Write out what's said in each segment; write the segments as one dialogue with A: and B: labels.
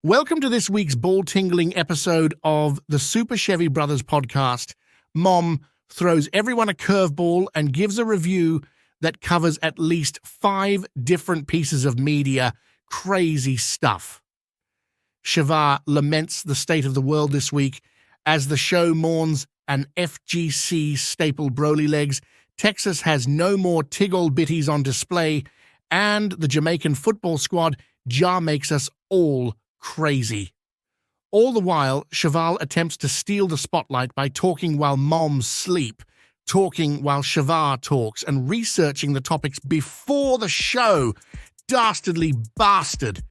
A: Welcome to this week's ball-tingling episode of the Super Chevy Brothers Podcast. Mom throws everyone a curveball and gives a review that covers at least 5 different pieces of media. Crazy stuff. Chevar laments the state of the world this week as the show mourns an FGC staple Broly legs. Texas has no more Tig Ol Bitties on display, and the Jamaican football squad makes us all crazy. All the while, Chevall attempts to steal the spotlight by talking while moms sleep, talking while Chevar talks, and researching the topics before the show. Dastardly bastard.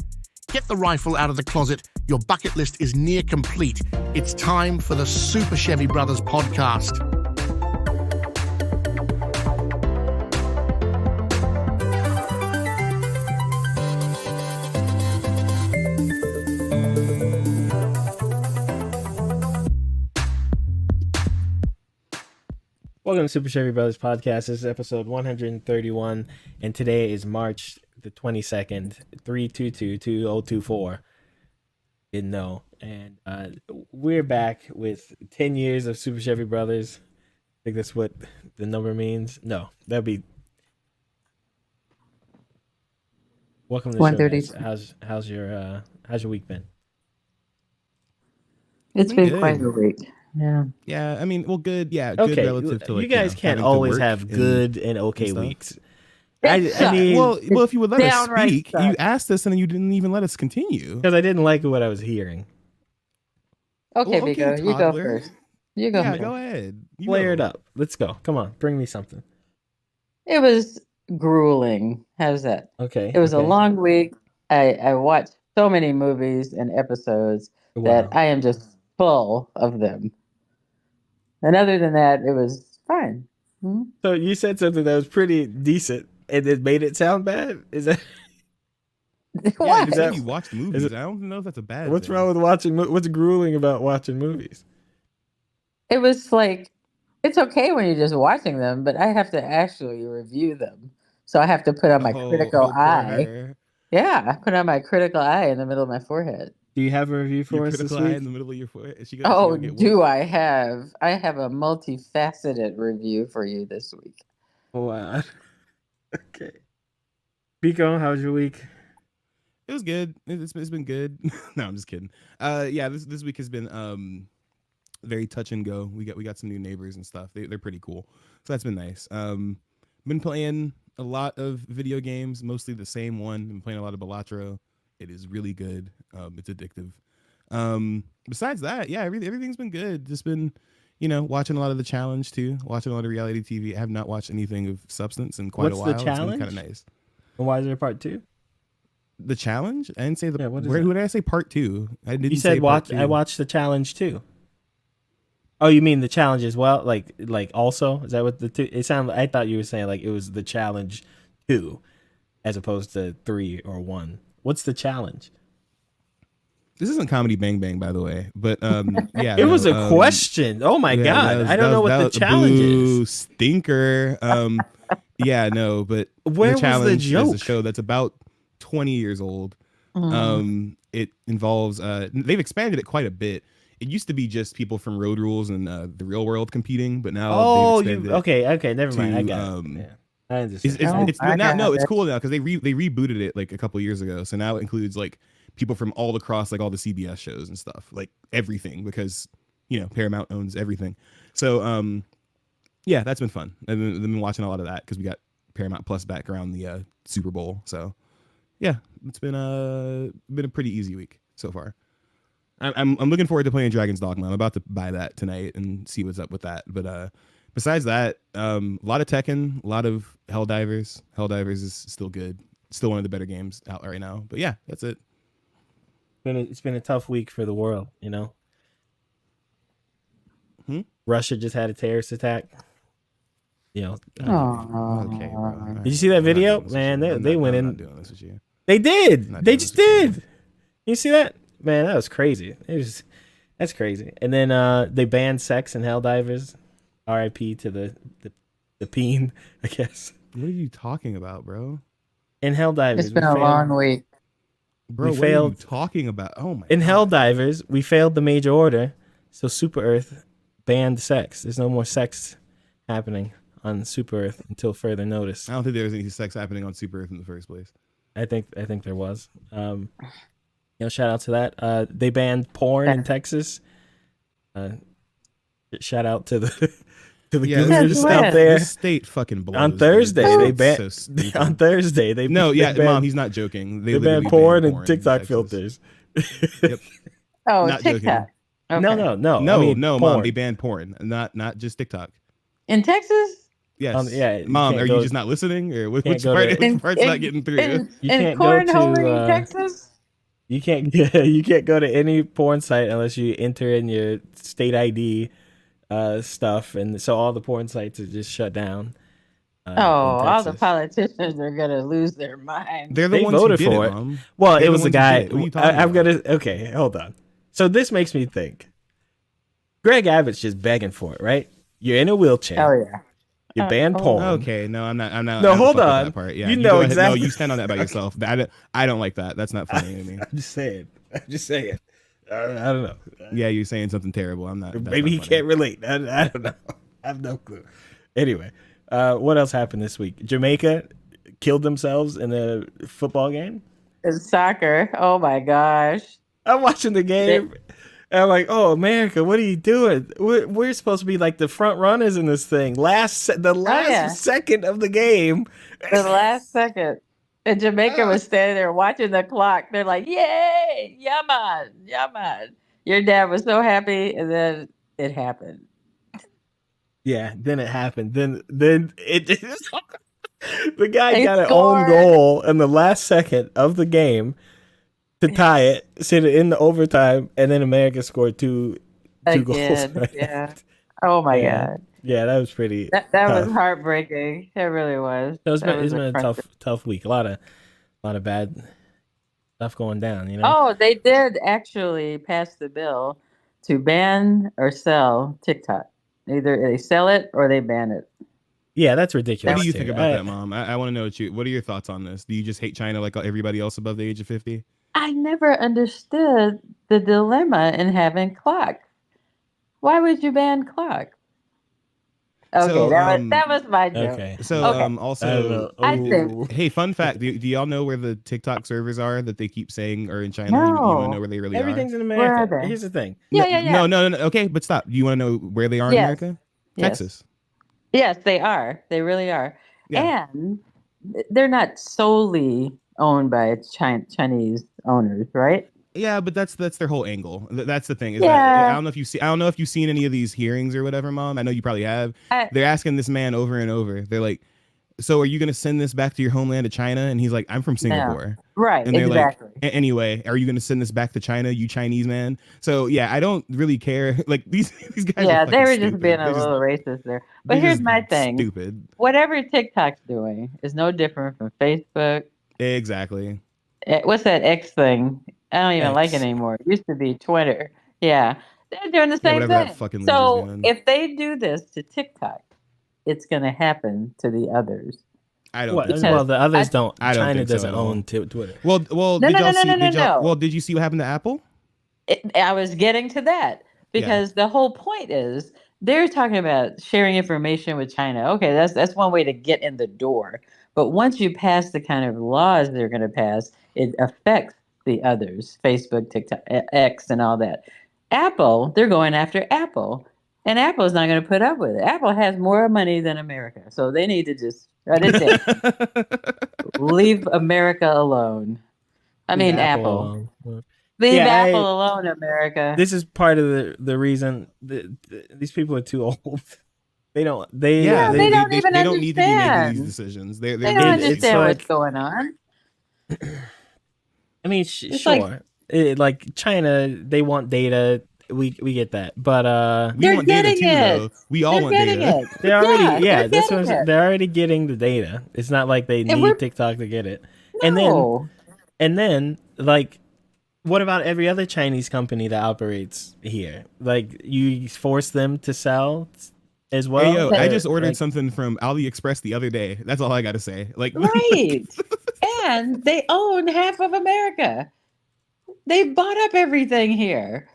A: Get the rifle out of the closet. Your bucket list is near complete. It's time for the Super Chevy Brothers Podcast.
B: Welcome to Super Chevy Brothers Podcast. This is episode 131, and today is March the 22nd, 3/22/2024. Didn't know. And we're back with 10 years of Super Chevy Brothers. I think that's what the number means. No, that'd be... Welcome to the show, guys. How's your week been?
C: It's been quite a week.
D: Yeah, I mean, well, good. Yeah,
B: okay.
D: Good relative to, like,
B: you guys can't always have good and okay weeks.
D: I mean, well, if you would let us speak, you asked us and then you didn't even let us continue
B: because I didn't like what I was hearing.
C: Okay, Vigo, you go first. You go.
D: Yeah,
C: first.
D: Go ahead.
B: Flare it up. Let's go. Come on, bring me something.
C: It was grueling. How's that?
B: Okay.
C: It was a long week. I watched so many movies and episodes that I am just full of them. And other than that, it was fine. Mm-hmm.
B: So you said something that was pretty decent, and it made it sound bad. Is that?
D: Yeah, is that you watch movies? I don't know if that's a bad.
B: What's
D: thing.
B: wrong with watching? What's grueling about watching movies?
C: It was like, it's okay when you're just watching them, but I have to actually review them. So I have to put on my critical eye. Yeah, I put on my critical eye in the middle of my forehead.
B: Do you have a review for us this week?
D: In the middle of your forehead?
C: I have? I have a multifaceted review for you this week.
B: Wow. Okay. Pico, how was your week?
D: It was good. It's been good. No, I'm just kidding. Yeah, this week has been very touch and go. We got some new neighbors and stuff. They're pretty cool. So that's been nice. Been playing a lot of video games, mostly the same one. Been playing a lot of Balatro. It is really good. It's addictive. Besides that, yeah, everything's been good. Just been, watching a lot of the challenge too. Watching a lot of reality TV. I have not watched anything of substance in quite a while.
B: What's the challenge?
D: It's been kind of nice.
B: And why is there a part 2?
D: The challenge? I didn't say the.
B: Yeah, what is
D: who did I say part 2? I didn't.
B: You said watch. I watched the challenge too. Oh, you mean the challenge as well? Like also? Is that what the 2? It sounded. I thought you were saying like it was the challenge 2, as opposed to 3 or 1. What's the challenge?
D: This isn't Comedy Bang Bang, by the way, but yeah.
B: It was a question. Oh my God. I don't know what the challenge is.
D: Stinker. Yeah, no, but
B: where
D: the challenge
B: was the joke?
D: is a show that's about 20 years old. It involves they've expanded it quite a bit. It used to be just people from Road Rules and the Real World competing, but now
B: okay, never mind. I got it. Yeah. I understand.
D: It's cool now because they rebooted it like a couple years ago. So now it includes like people from all across like all the CBS shows and stuff, like everything, because Paramount owns everything. So yeah, that's been fun. I've been watching a lot of that because we got Paramount Plus back around the Super Bowl. So yeah, it's been a pretty easy week so far. I'm looking forward to playing Dragon's Dogma. I'm about to buy that tonight and see what's up with that. But besides that, a lot of Tekken, a lot of Helldivers. Helldivers is still good. Still one of the better games out right now. But yeah, that's it.
B: It's been a tough week for the world, Russia just had a terrorist attack.
D: Okay, bro.
B: Did you see that video? Man, they went in.
D: I'm not doing this with you.
B: They did. They just did. You see that? Man, that was crazy. That's crazy. And then they banned sex in Helldivers. R.I.P. to the peen, I guess.
D: What are you talking about, bro?
B: In Helldivers.
C: It's been a long week.
D: Bro,
B: we
D: what are you
B: failed
D: talking about? Oh my
B: in
D: God.
B: Helldivers. We failed the major order, so Super Earth banned sex. There's no more sex happening on Super Earth until further notice.
D: I don't think there was any sex happening on Super Earth in the first place.
B: I think there was. Shout out to that. They banned porn in Texas. Shout out to the governors out there.
D: This state fucking blows.
B: On Thursday,
D: dude.
B: they
D: It's so
B: banned.
D: stupid.
B: On Thursday, they
D: No,
B: they
D: yeah,
B: banned,
D: Mom, he's not joking.
B: They
D: literally
B: banned porn
D: in
B: and TikTok
D: Texas.
B: filters.
D: Yep.
C: Oh,
D: Not
C: TikTok.
D: joking.
C: Okay.
B: No.
D: No,
B: I mean,
D: no,
B: porn.
D: Mom, they banned porn, not just TikTok.
C: In Texas?
D: Yes.
B: Yeah,
D: Mom,
B: can't
D: are
B: go-
D: you just not listening, or which
B: can't go
D: part?
B: to-
D: Which part's not getting through?
C: In
B: You can't go
C: cornhole
B: to,
C: in Texas?
B: You can't go to any porn site unless you enter in your state ID stuff, and so all the porn sites are just shut down.
C: Oh, all the
B: Texas.
C: politicians are gonna lose their mind.
D: They're the
B: They
D: ones who
B: voted
D: did
B: for
D: it,
B: it.
D: Mom.
B: Well,
D: They're
B: it
D: the
B: was a
D: ones who
B: guy.
D: did it. What are you talking
B: I'm
D: about?
B: gonna. Okay, hold on. So this makes me think. Greg Abbott's just begging for it, right? You're in a wheelchair.
C: Oh yeah.
B: You're banned porn.
D: Okay, no, I'm not.
B: No,
D: I don't
B: hold
D: fuck with
B: on.
D: That part. Yeah,
B: You
D: go
B: know
D: ahead.
B: exactly-
D: No, you stand on that by yourself. I don't like that. That's not funny to me.
B: I'm just saying. I don't know.
D: Yeah, you're saying something terrible. I'm not. that's
B: Maybe
D: not
B: he
D: funny.
B: can't relate. I don't know. I have no clue. Anyway, what else happened this week? Jamaica killed themselves in a football game.
C: It's soccer. Oh my gosh.
B: I'm watching the game. And I'm like, oh, America, what are you doing? We're supposed to be like the front runners in this thing. The last second of the game.
C: The last second. And Jamaica was standing there watching the clock. They're like, yay, yaman, yaman. Your dad was so happy, and then it happened.
B: Yeah, then it happened. Then it the guy
C: They
B: got an
C: scored.
B: own goal in the last second of the game to tie it, send it in the overtime, and then America scored two goals.
C: Again, yeah. Oh my God.
B: Yeah, that was pretty.
C: That
B: tough.
C: was heartbreaking. It really was.
B: So it's
C: That
B: been a
C: impressive.
B: tough week. A lot of bad stuff going down.
C: Oh, they did actually pass the bill to ban or sell TikTok. Either they sell it or they ban it.
B: Yeah, that's ridiculous.
D: What do you
B: too.
D: think about that, Mom? I want to know what are your thoughts on this? Do you just hate China like everybody else above the age of 50?
C: I never understood the dilemma in having clock. Why would you ban clock? Okay,
D: So,
C: that was my joke.
B: Okay.
D: So
C: Okay.
D: also,
C: I think-
D: hey, fun fact: do y'all know where the TikTok servers are that they keep saying are in China?
C: No.
D: You want to know where they really
B: Everything's
D: are?
B: in
C: Where are
B: America.
C: they?
B: Here's the thing.
C: Yeah.
D: No. Okay, but stop. Do you want to know where they are in
C: Yes.
D: America?
C: Yes.
D: Texas.
C: Yes, they are. They really are.
D: Yeah.
C: And they're not solely owned by Chinese owners, right?
D: Yeah, but that's their whole angle. That's the thing. Is
C: Yeah.
D: that I don't know if you've seen any of these hearings or whatever, Mom. I know you probably have. They're asking this man over and over. They're like, "So are you going to send this back to your homeland to China?" And he's like, "I'm from Singapore."
C: Right,
D: And they're
C: exactly.
D: like, "Anyway, are you going to send this back to China, you Chinese man?" So yeah, I don't really care. Like these guys.
C: Yeah,
D: are
C: they were
D: fucking
C: just
D: stupid.
C: being
D: They're
C: a little racist there. But
D: they're
C: here's
D: just
C: my thing.
D: Stupid.
C: Whatever TikTok's doing is no different from Facebook.
D: Exactly.
C: What's that X thing? I don't even
B: X.
C: like it anymore. It used to be Twitter. Yeah. They're doing the same
D: whatever that
C: thing.
D: fucking
C: So
D: loser's doing.
C: if they do this to TikTok, it's going to happen to the others.
D: I don't.
B: Well,
D: think
C: Because
D: so.
B: the others don't.
D: I don't
B: China
D: think so
B: doesn't
D: at all.
B: own Twitter.
D: Well,
C: No,
D: did
C: no,
D: y'all
C: no,
D: see?
C: no, no, no.
D: Well, did you see what happened to Apple?
C: I was getting to that because the whole point is they're talking about sharing information with China. Okay, that's one way to get in the door. But once you pass the kind of laws they're going to pass, it affects the others, Facebook, TikTok, X, and all that. Apple, they're going after Apple, and Apple's not going to put up with it. Apple has more money than America, so they need to just shut it down. Leave America alone. I mean, Apple.
B: alone.
C: Leave
B: Yeah,
C: Apple alone, America.
B: This is part of the reason these people are too old. They don't. They
C: Yeah, they don't even
D: they don't need to be making
C: understand.
D: these decisions. They're
C: They don't
D: making
B: it's
C: understand
B: like-
C: what's going on.
B: I mean,
C: It's like-
B: sure. Like China, they want data. We get that, but
D: We
C: They're
D: want data
C: getting
D: too,
C: it.
D: though. We all
C: They're
D: want
C: getting
D: data.
C: it.
B: they're already
C: Yeah, they're
B: that's what I'm
C: getting
B: saying.
C: it.
B: They're already getting the data. It's not like they
C: And we're-
B: need TikTok to get it.
C: No.
B: And then like, what about every other Chinese company that operates here? Like, you force them to sell as well.
D: Hey, yo, I
C: Like-
D: just ordered something from AliExpress the other day. That's all I got to say. Like,
C: Right. And they own half of America. They bought up everything here.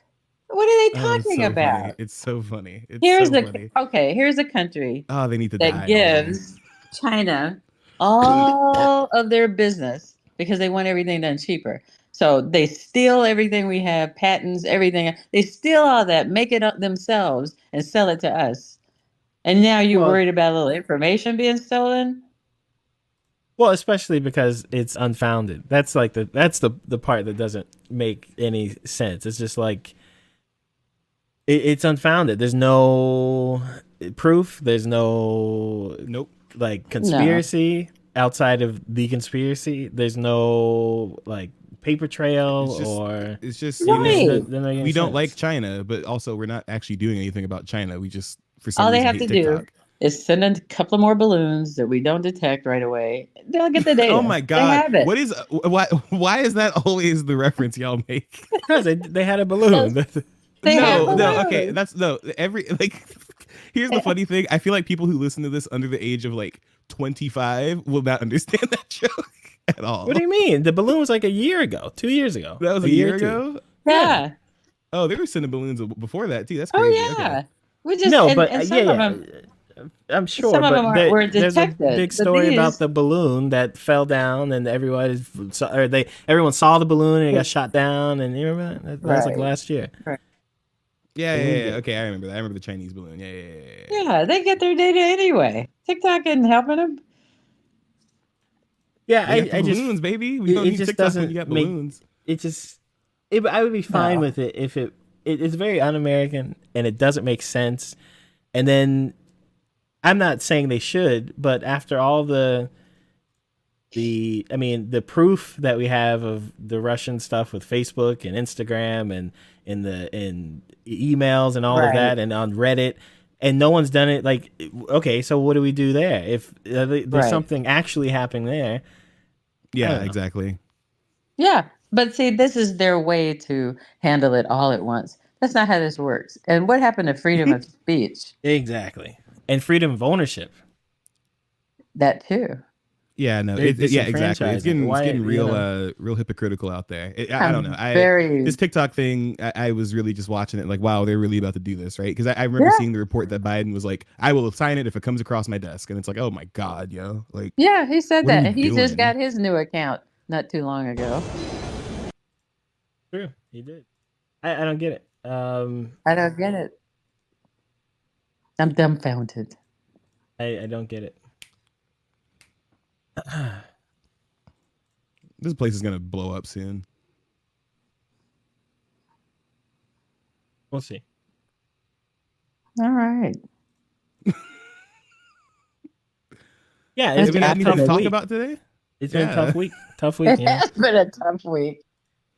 C: What are they
D: Oh, it's
C: talking
D: so
C: about?
D: funny. It's so funny. It's
C: Here's
D: so funny.
C: here's a country
D: Oh, they need to
C: that
D: die. All of them.
C: gives China all of their business because they want everything done cheaper. So they steal everything we have, patents, everything. They steal all that, make it up themselves, and sell it to us. And now you're
B: Well-
C: worried about a little information being stolen?
B: Well, especially because it's unfounded. That's like the part that doesn't make any sense. It's just like it's unfounded. There's no proof. There's no
D: Nope.
B: like conspiracy outside of the conspiracy. There's no like paper trail
D: It's just
C: Right.
D: we don't like China, but also we're not actually doing anything about China. We just for some
C: All they
D: reason
C: have
D: hate
C: to
D: TikTok.
C: do is send a couple more balloons that we don't detect right away. They'll get the data.
D: Oh my
C: They
D: god!
C: have it.
D: What is why is that always the reference y'all make?
B: because they had a balloon.
C: They have
D: No, okay,
C: balloons.
D: that's no every like. Here's the funny thing: I feel like people who listen to this under the age of like 25 will not understand that joke at all.
B: What do you mean? The balloon was like a year ago, 2 years ago.
D: That was a year
B: or two.
D: ago.
C: Yeah.
D: Oh, they were sending balloons before that too. That's
C: Oh
D: crazy.
C: yeah.
D: Okay.
C: We just
B: No,
C: and,
B: but
C: and some
B: yeah,
C: of
B: yeah.
C: them.
B: I'm sure,
C: Some of
B: but
C: them were
B: there's a
C: detected,
B: big
C: but
B: story about
C: these-
B: the balloon that fell down, and everyone saw the balloon and it got shot down, and you remember that? That was like
C: Right.
B: last year.
D: Yeah,
B: Balloon
D: yeah, yeah.
B: gate.
D: Okay, I remember that. I remember the Chinese balloon. Yeah.
C: Yeah, they get their data anyway. TikTok isn't helping them.
B: Yeah,
D: They got the
B: I just
D: balloons, baby. We
B: it
D: don't need
B: just
D: TikTok when
B: doesn't
D: you got
B: make
D: balloons.
B: it just. I would be fine
C: No.
B: with it if it's very un-American and it doesn't make sense. And then I'm not saying they should, but after all the proof that we have of the Russian stuff with Facebook and Instagram and in emails and all of
C: Right.
B: that and on Reddit, and no one's done it. Like, okay, so what do we do there? If there's
C: Right.
B: something actually happening there, I
D: Yeah,
B: don't know.
D: exactly.
C: Yeah, but see, this is their way to handle it all at once. That's not how this works. And what happened to freedom of speech?
B: Exactly, and freedom of ownership.
C: That too.
D: Yeah, no,
B: They're
D: yeah, exactly. It's
B: disenfranchising. Why,
D: getting
B: you
D: real,
B: know?
D: real hypocritical out there. I don't know.
C: Very.
D: This TikTok thing, I was really just watching it, like, wow, they're really about to do this, right? Because I remember
C: Yeah.
D: seeing the report that Biden was like, I will sign it if it comes across my desk, and it's like, oh my god, yo, like,
C: Yeah, he said
D: What are
C: that.
D: you
C: And he just
D: doing?
C: got his new account not too long ago.
B: True, he did. I don't get it.
C: I don't get it. I'm dumbfounded.
B: I don't get it.
D: this place is gonna blow up soon.
B: We'll see.
C: All right.
B: Yeah,
C: It's
B: it's
D: Have we
B: been
D: got
B: a
D: anything
B: tough
D: to talk
B: week.
D: about today?
B: It's been a
D: Yeah.
B: tough week. Tough week.
C: It
B: You know?
C: has been a tough week.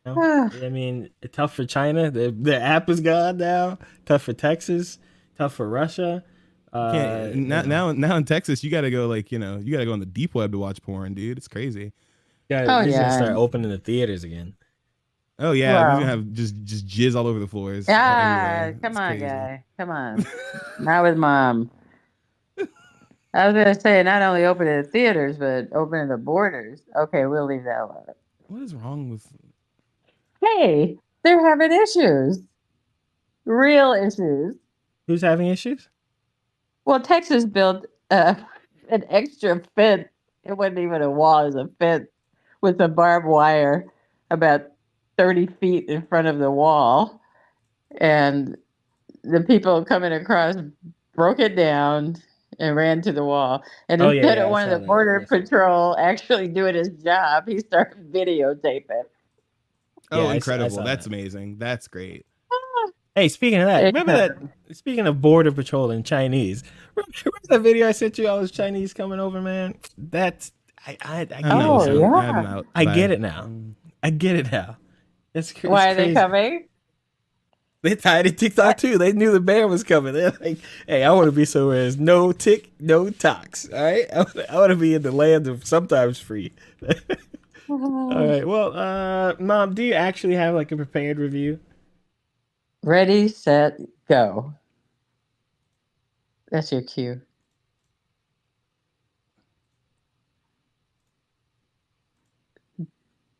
B: You know? I mean, tough for China. The app is gone now. Tough for Texas. Tough for Russia.
D: Now in Texas, you gotta go you gotta go on the deep web to watch porn, dude. It's crazy.
B: Yeah,
C: Oh,
B: he's gonna
C: yeah.
B: start opening the theaters again.
D: Oh yeah,
C: Wow.
D: we're gonna have just jizz all over the floors.
C: Ah,
D: everywhere.
C: come
D: It's
C: on,
D: crazy.
C: guy. Come on. Not with mom. I was gonna say not only opening the theaters, but opening the borders. Okay, we'll leave that alone.
D: What is wrong with?
C: Hey, they're having issues. Real issues.
B: Who's having issues?
C: Well, Texas built an extra fence. It wasn't even a wall, it was a fence with a barbed wire about 30 feet in front of the wall. And the people coming across broke it down and ran to the wall. And
B: Oh, yeah,
C: instead
B: yeah,
C: of
B: I
C: one of
B: saw
C: the
B: that.
C: border
B: Yes.
C: patrol actually doing his job, he started videotaping.
D: Oh,
B: Yeah, I
D: incredible!
B: saw
D: That's
B: that.
D: amazing. That's great.
B: Hey, speaking of that, remember that?
C: Incredible.
B: Speaking of border patrol and Chinese, remember that video I sent you? All those Chinese coming over, man. That's I get
D: I'm
B: it
C: Oh,
D: out.
B: now.
C: yeah.
D: I'm out.
B: I
D: Bye.
B: get it now. I get it now. It's
C: Why are
B: crazy.
C: they coming?
B: They tied it TikTok too. They knew the ban was coming. They're like, "Hey, I want to be somewhere there's no tick, no tox. All right, I want to be in the land of sometimes free." All right. Well, Mom, do you actually have like a prepared review?
C: Ready, set, go. That's your cue.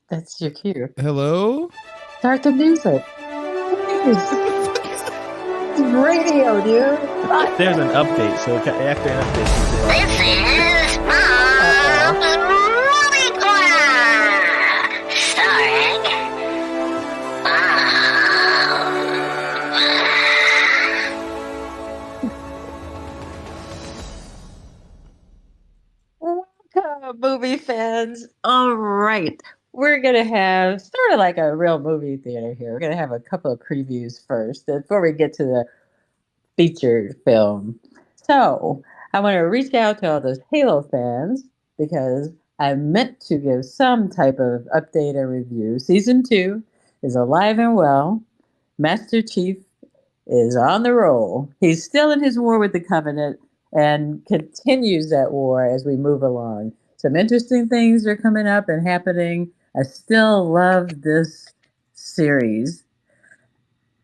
C: That's your cue.
D: Hello.
C: Start the music. Please. It's radio, dude.
B: There's an update, so after an update,
E: This is Mom's Movie Corner, starring Mom.
C: Welcome, movie fans. All right. We're going to have sort of like a real movie theater here. We're going to have a couple of previews first before we get to the featured film. So I want to reach out to all those Halo fans because I meant to give some type of update or review. Season 2 is alive and well. Master Chief is on the roll. He's still in his war with the Covenant and continues that war as we move along. Some interesting things are coming up and happening. I still love this series.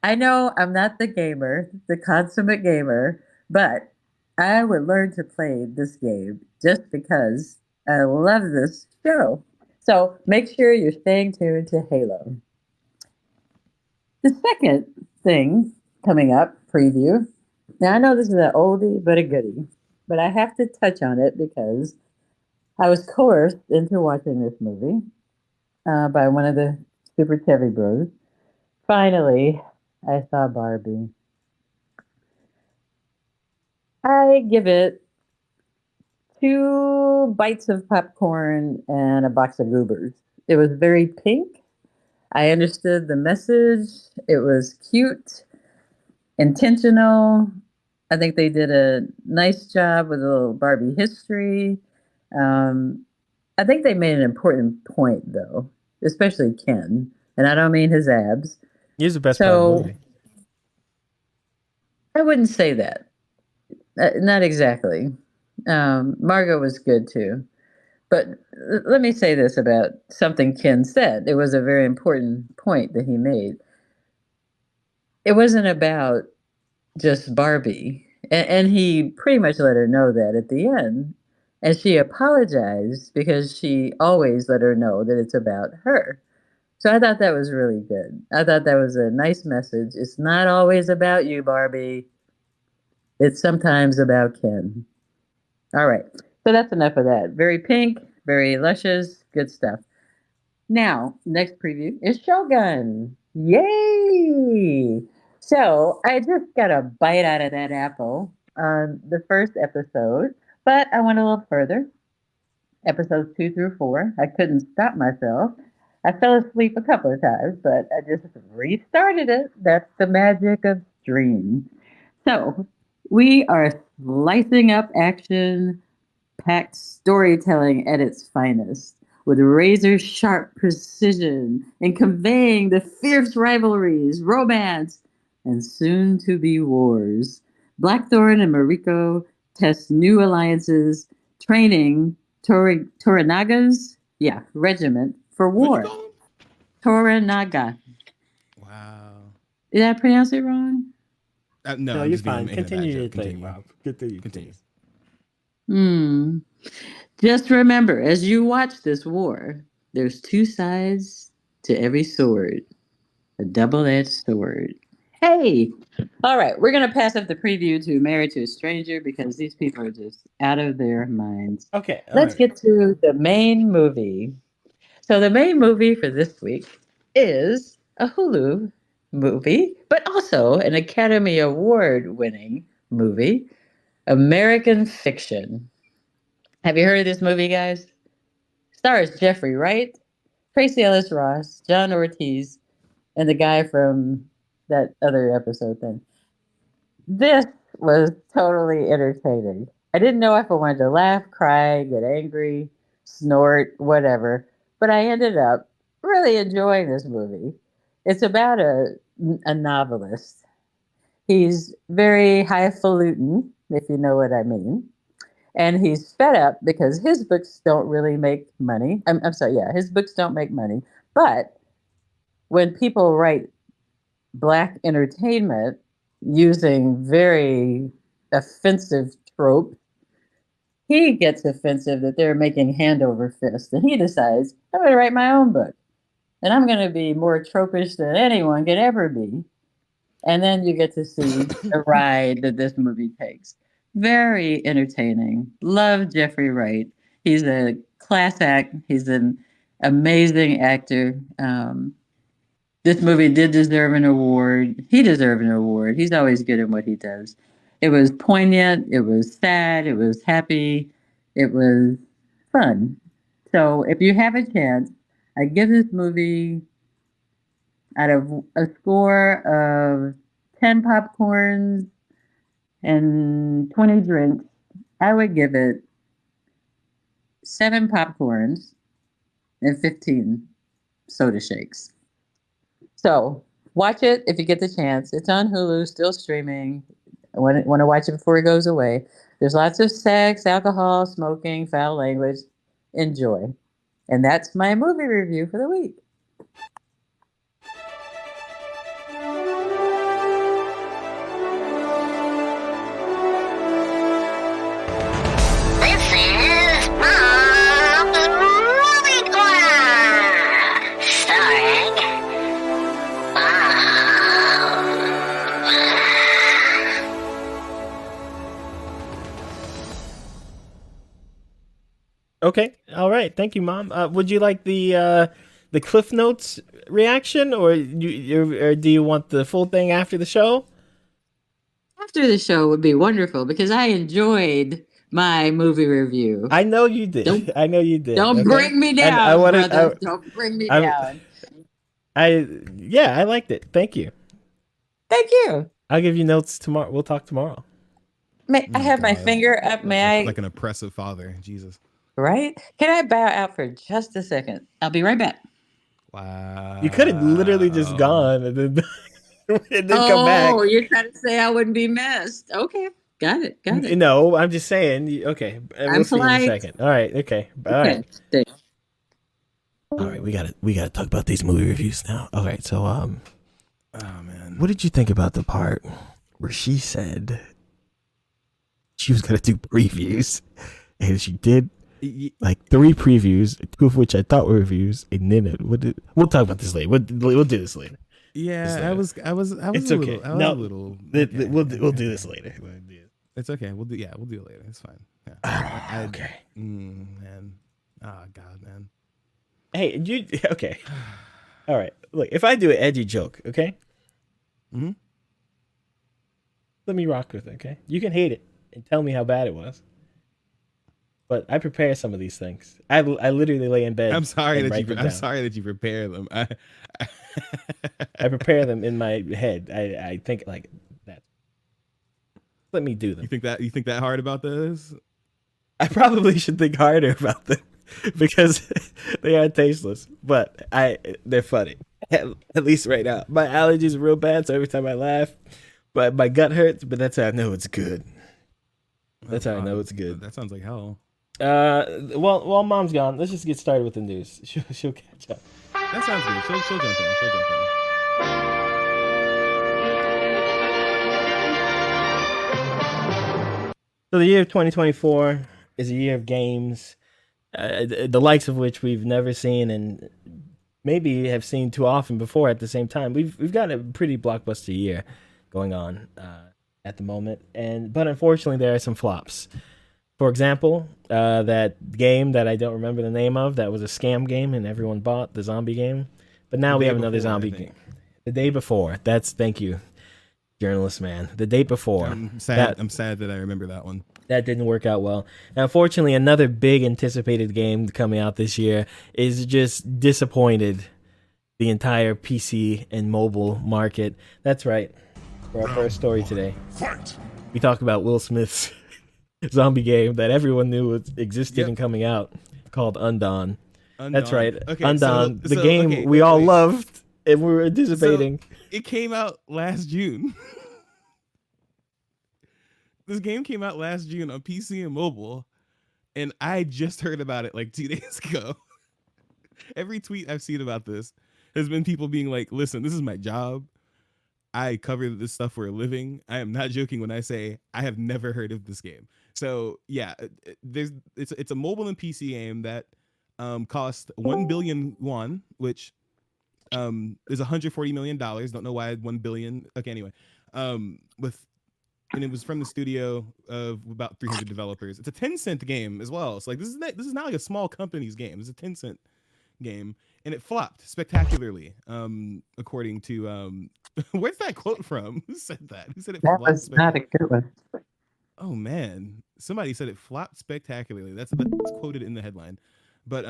C: I know I'm not the gamer, the consummate gamer, but I would learn to play this game just because I love this show. So make sure you're staying tuned to Halo. The second thing coming up, preview. Now I know this is an oldie but a goodie, but I have to touch on it because I was coerced into watching this movie by one of the Super Chevy Bros. Finally, I saw Barbie. I give it 2 bites of popcorn and a box of goobers. It was very pink. I understood the message. It was cute, intentional. I think they did a nice job with a little Barbie history. I think they made an important point, though, especially Ken. And I don't mean his abs.
B: he's the best part of the movie.
C: I wouldn't say that. Not exactly. Margot was good too. But let me say this about something Ken said. It was a very important point that he made. It wasn't about just Barbie. And he pretty much let her know that at the end. And she apologized because she always let her know that it's about her. So I thought that was really good. I thought that was a nice message. It's not always about you, Barbie. It's sometimes about Ken. All right. So that's enough of that. Very pink, very luscious, good stuff. Now, next preview is Shogun. Yay! So I just got a bite out of that apple on the first episode, but I went a little further. Episodes 2 through 4. I couldn't stop myself. I fell asleep a couple of times, but I just restarted it. That's the magic of stream. So we are slicing up action-packed storytelling at its finest, with razor-sharp precision in conveying the fierce rivalries, romance, and soon-to-be wars. Blackthorn and Mariko test new alliances, training Toranaga's regiment for war. Toranaga.
D: Wow.
C: Did I pronounce it wrong?
D: No,
B: No,
D: I'm
B: you're
D: just being
B: fine.
D: making a bad
B: Continue your
D: joke.
B: thing,
D: Continue.
B: Rob. Continue.
D: Continue.
C: Just remember, as you watch this war, there's 2 sides to every sword. A double-edged sword. Hey! All right, we're going to pass up the preview to Married to a Stranger because these people are just out of their minds.
B: Okay.
C: Let's get to the main movie. So the main movie for this week is a Hulu movie, but also an Academy Award-winning movie, American Fiction. Have you heard of this movie, guys? Stars Jeffrey Wright, Tracy Ellis Ross, John Ortiz, and the guy from that other episode thing. This was totally entertaining. I didn't know if I wanted to laugh, cry, get angry, snort, whatever, but I ended up really enjoying this movie. It's about a novelist. He's very highfalutin, if you know what I mean. And he's fed up because his books don't really make money. I'm sorry, his books don't make money. But when people write Black entertainment using very offensive tropes, he gets offensive that they're making hand over fist. And he decides, I'm going to write my own book. and I'm going to be more tropish than anyone can ever be. And then you get to see the ride that this movie takes. Very entertaining. Love Jeffrey Wright. He's a class act. He's an amazing actor. This movie did deserve an award. He deserved an award. He's always good in what he does. It was poignant. It was sad. It was happy. It was fun. So if you have a chance, I give this movie out of a score of 10 popcorns and 20 drinks, I would give it 7 popcorns and 15 soda shakes. So watch it if you get the chance. It's on Hulu, still streaming. I want to watch it before it goes away. There's lots of sex, alcohol, smoking, foul language. Enjoy. And that's my movie review for the week.
E: This is Mom's Movie Corner, starring Mom.
B: Okay. All right. Thank you, Mom. Would you like the Cliff Notes reaction, or do you want the full thing after the show?
C: After the show would be wonderful because I enjoyed my movie review.
B: I know you did. I know you did.
C: Don't
B: okay?
C: bring me down, brother. Don't bring me down.
B: I liked it. Thank you.
C: Thank you.
B: I'll give you notes tomorrow. We'll talk tomorrow.
C: May I have my finger up? May I?
D: Like an oppressive father. Jesus.
C: Right? Can I bow out for just a second? I'll be right back.
D: Wow.
B: You could have literally just gone and then, come back.
C: Oh, you're trying to say I wouldn't be missed. Okay. Got it.
B: No, I'm just saying. Okay. We'll see you in a second. All right. Okay. All right.
C: Thanks.
B: All right. We gotta talk about these movie reviews now. All right. So
D: oh man,
B: what did you think about the part where she said she was gonna do previews, and she did like 3 previews, 2 of which I thought were reviews, and then we'll talk about this later. We'll do this later.
D: Yeah, I was
B: It's
D: a
B: okay.
D: little, I was a little. Okay.
B: We'll do this later.
D: It's okay. We'll do it later. It's fine. Yeah.
B: Okay.
D: Man. Oh God, man.
B: Hey, okay. All right. Look, if I do an edgy joke, okay?
D: Mm-hmm.
B: Let me rock with it, okay? You can hate it and tell me how bad it was. But I prepare some of these things. I literally lay in bed.
D: I'm sorry that you
B: down.
D: prepare them.
B: I prepare them in my head. I think like that. Let me do them.
D: You think that hard about this?
B: I probably should think harder about them because they are tasteless. But they're funny. At least right now. My allergies are real bad, so every time I laugh, but my gut hurts. But that's how I know it's good. That's how I know it's good.
D: That sounds like hell.
B: While Mom's gone, let's just get started with the news. She'll catch up.
D: That sounds good. She'll jump in.
B: So the year of 2024 is a year of games, the likes of which we've never seen and maybe have seen too often before. At the same time, we've got a pretty blockbuster year going on at the moment, but unfortunately there are some flops. For example, that game that I don't remember the name of, that was a scam game and everyone bought, the zombie game. But now we have another zombie game. The day before. Thank you, journalist man. The day before.
D: I'm sad that I remember that one.
B: That didn't work out well. And unfortunately, another big anticipated game coming out this year is just disappointed the entire PC and mobile market. That's right. For our first story today, we talk about Will Smith's zombie game that everyone knew existed and coming out, called Undawn. That's right. Okay, Undawn, the game we all loved and we were anticipating.
D: So it came out last June. This game came out last June on PC and mobile, and I just heard about it like 2 days ago. Every tweet I've seen about this has been people being like, listen, this is my job. I cover this stuff for a living. I am not joking when I say I have never heard of this game. So yeah, it's a mobile and PC game that cost 1 billion won, which is $140 million. Don't know why I had 1 billion. Okay, anyway, and it was from the studio of about 300 developers. It's a 10-cent game as well. It's like this is not like a small company's game. It's a 10-cent game, and it flopped spectacularly. According to where's that quote from? Who said that? Who said it
C: That
D: flopped?
C: was not a good one.
D: Oh man, somebody said it flopped spectacularly. That's quoted in the headline. But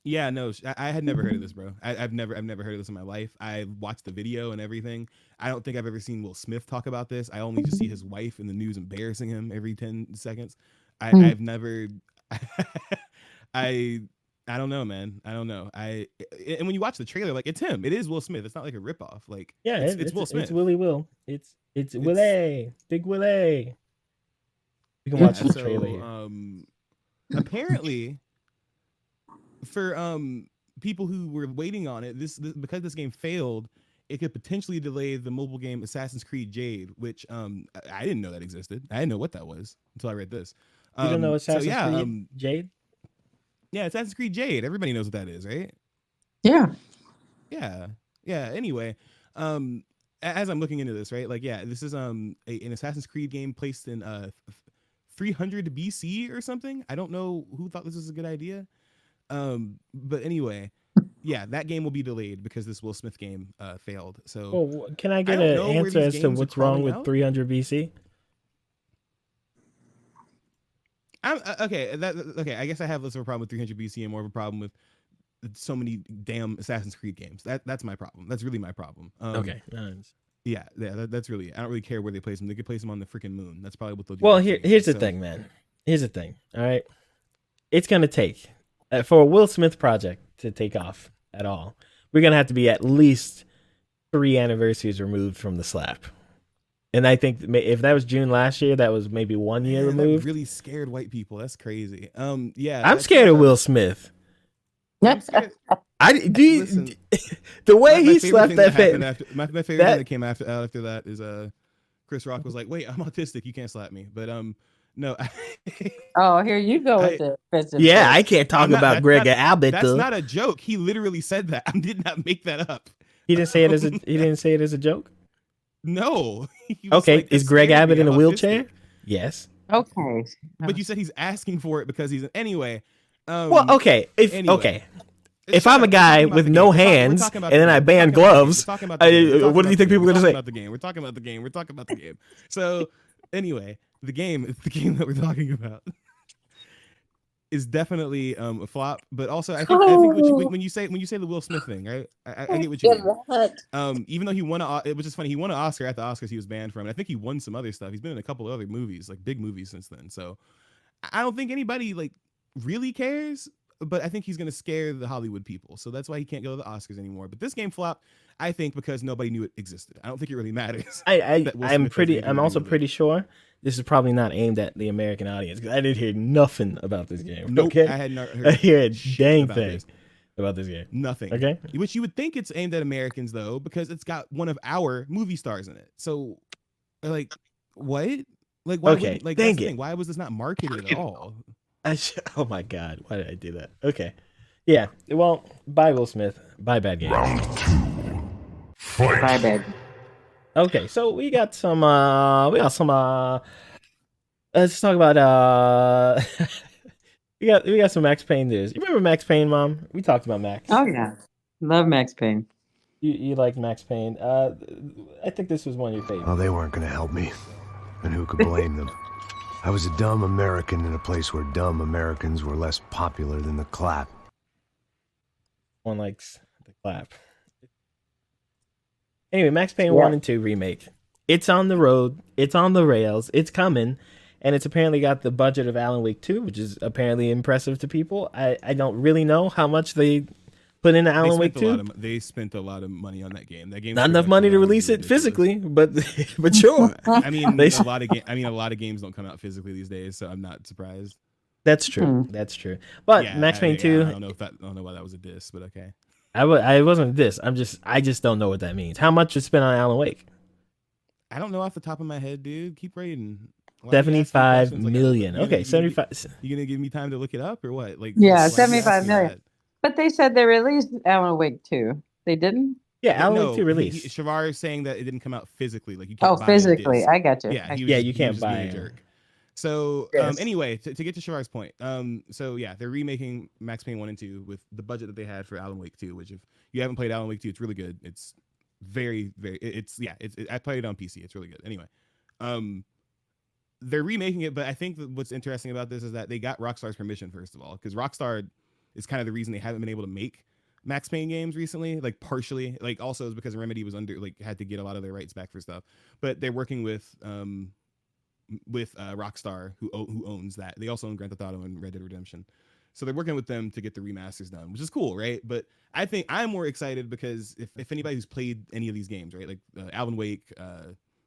D: yeah, no, I had never heard of this, bro. I've never heard of this in my life. I watched the video and everything. I don't think I've ever seen Will Smith talk about this. I only just see his wife in the news embarrassing him every 10 seconds. I've never. I don't know, man. I don't know. And when you watch the trailer, like it's him. It is Will Smith. It's not like a ripoff. Like it's Will Smith.
B: It's Willie Will. It's Willie. Big Willie. You can watch the trailer here.
D: Apparently, for people who were waiting on it, this because this game failed, it could potentially delay the mobile game Assassin's Creed Jade, which I didn't know that existed. I didn't know what that was until I read this.
B: You don't know Assassin's Creed Jade?
D: Yeah, Assassin's Creed Jade. Everybody knows what that is, right?
C: Yeah.
D: Yeah. Anyway, as I'm looking into this, right? Like, yeah, this is an Assassin's Creed game placed in 300 BC or something. I don't know who thought this was a good idea. But anyway, yeah, that game will be delayed because this Will Smith game failed. So,
B: well, can I get an answer as to what's wrong with 300 BC?
D: Okay. I guess I have less of a problem with 300 BC and more of a problem with so many damn Assassin's Creed games. That's my problem. That's really my problem.
B: Okay. Nice.
D: Yeah. That's really. I don't really care where they place them. They could place them on the freaking moon. That's probably what they'll do.
B: Well, here's the thing, man. Here's the thing. All right, it's gonna take for a Will Smith project to take off at all. We're gonna have to be at least 3 anniversaries removed from the slap. And I think if that was June last year, that was maybe 1 year removed.
D: That really scared white people. That's crazy. Yeah.
B: I'm scared of Will Smith.
D: Listen,
B: the way he slapped that face.
D: My favorite thing that came after that is Chris Rock was like, "Wait, I'm autistic. You can't slap me." But no.
C: Oh, here you go with the offensive.
B: Yeah, I can't talk about Greg Abbott.
D: That's not a joke. He literally said that. I did not make that up.
B: He didn't say it as a joke.
D: No.
B: Okay,
D: like,
B: is Greg Abbott in a wheelchair? Yes.
C: Okay.
D: But you said he's asking for it because he's anyway.
B: Well, okay. If I'm a guy with no hands and then I ban gloves, what do you think people are going to say?
D: We're talking about the game. So anyway, the game that we're talking about is definitely a flop. But also, I think when you say the Will Smith thing, right? I get what you mean. Even though he won, it was just funny. He won an Oscar at the Oscars. He was banned from it. I think he won some other stuff. He's been in a couple of other movies, like big movies since then. So I don't think anybody like really cares. But I think he's going to scare the Hollywood people. So that's why he can't go to the Oscars anymore. But this game flopped, I think, because nobody knew it existed. I don't think it really matters.
B: I'm also pretty sure this is probably not aimed at the American audience because I didn't hear nothing about this game.
D: Nope,
B: okay?
D: I had not heard
B: a dang thing about this game.
D: Nothing.
B: Okay.
D: Which you would think it's aimed at Americans, though, because it's got one of our movie stars in it. So, like, what? Like, why?
B: Okay,
D: like,
B: dang
D: that's the
B: it.
D: thing. Why was this not marketed at all?
B: Oh my God! Why did I do that? Okay, yeah. Well, bye Will Smith. Bye bad game.
E: Round 2. Fight.
C: My bad.
B: Okay, so we got some. Let's talk about. we got some Max Payne news. You remember Max Payne, Mom? We talked about Max.
C: Oh yeah, love Max Payne.
B: You like Max Payne? I think this was one of your favorites.
F: Oh, they weren't going to help me, and who could blame them? I was a dumb American in a place where dumb Americans were less popular than the clap.
B: One likes the clap. Anyway, Max Payne 1 and 2 remake. It's on the road. It's on the rails. It's coming. And it's apparently got the budget of Alan Wake 2, which is apparently impressive to people. I don't really know how much they put into Alan Wake 2.
D: They spent a lot of money on that game. That game
B: not enough money to release it physically, but sure.
D: I mean, a lot of games don't come out physically these days, so I'm not surprised.
B: That's true. That's true. But yeah, Max Payne 2.
D: I don't know why that was a diss, but okay.
B: I wasn't a diss. I just don't know what that means. How much was spent on Alan Wake?
D: I don't know off the top of my head, dude. Keep reading.
B: 75 million. Okay, 75.
D: You gonna give me time to look it up or what? Like,
C: yeah, 75 million. But they said they released Alan Wake 2. They didn't?
B: Yeah, Alan Wake
D: No,
B: 2 released.
D: Chevar is saying that it didn't come out physically. Like you
C: Oh,
D: can't buy
C: physically.
D: a disc.
C: I got you.
D: Yeah,
C: I-
D: he was
B: Yeah,
D: just,
B: you
D: he
B: can't
D: was just being
B: buy
D: a
B: it.
D: jerk. So
C: Yes.
D: anyway, to get to Chevar's point, so yeah, they're remaking Max Payne 1 and 2 with the budget that they had for Alan Wake 2, which if you haven't played Alan Wake 2, it's really good. It's very, very, I played it on PC. It's really good. Anyway, they're remaking it, but I think that what's interesting about this is that they got Rockstar's permission, first of all, because Rockstar is kind of the reason they haven't been able to make Max Payne games recently, like partially, like also is because Remedy was had to get a lot of their rights back for stuff, but they're working with Rockstar, who owns that. They also own Grand Theft Auto and Red Dead Redemption, so they're working with them to get the remasters done, which is cool, right? But I think I'm more excited because if anybody who's played any of these games, right, like Alan Wake,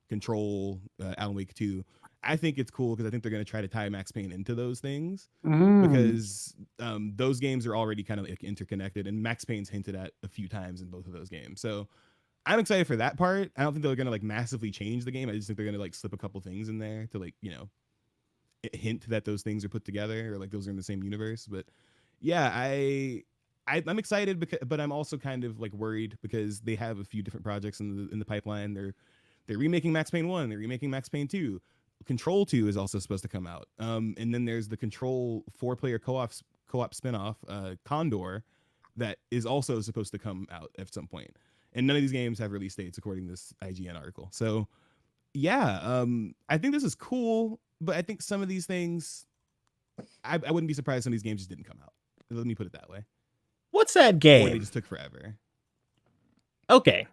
D: Control, Alan Wake 2, I think it's cool because I think they're going to try to tie Max Payne into those things because those games are already kind of like interconnected, and Max Payne's hinted at a few times in both of those games. So I'm excited for that part. I don't think they're going to like massively change the game. I just think they're going to like slip a couple things in there to like, you know, hint that those things are put together or like those are in the same universe. But yeah, I'm excited but I'm also kind of like worried because they have a few different projects in the pipeline. They're remaking Max Payne 1, they're remaking Max Payne 2. Control 2 is also supposed to come out. And then there's the Control 4-player co-op spinoff, Condor, that is also supposed to come out at some point. And none of these games have release dates according to this IGN article. So yeah, I think this is cool, but I think some of these things, I wouldn't be surprised if some of these games just didn't come out. Let me put it that way.
B: What's that
D: Or
B: game?
D: they just took forever.
B: Okay.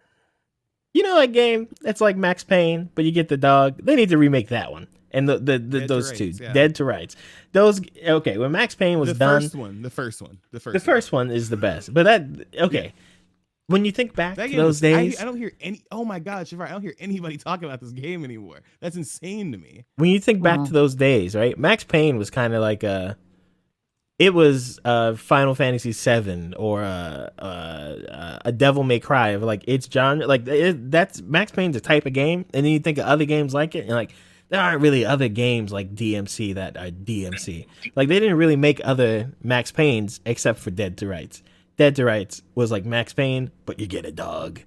B: You know that game? It's like Max Payne, but you get the dog. They need to remake that one. And those two,
D: Rights, yeah.
B: Dead to Rights. Those okay. When Max Payne was done,
D: The first
B: one is the best. But that okay. Yeah. When you think back to those days,
D: I don't hear any. Oh my God, Chevar, I don't hear anybody talking about this game anymore. That's insane to me.
B: When you think back to those days, right? Max Payne was kind of like it was Final Fantasy VII or a Devil May Cry of like its genre. Like that's Max Payne's a type of game, and then you think of other games like it, and like there aren't really other games like DMC that are DMC. Like they didn't really make other Max Paynes except for Dead to Rights. Dead to Rights was like Max Payne, but you get a dog.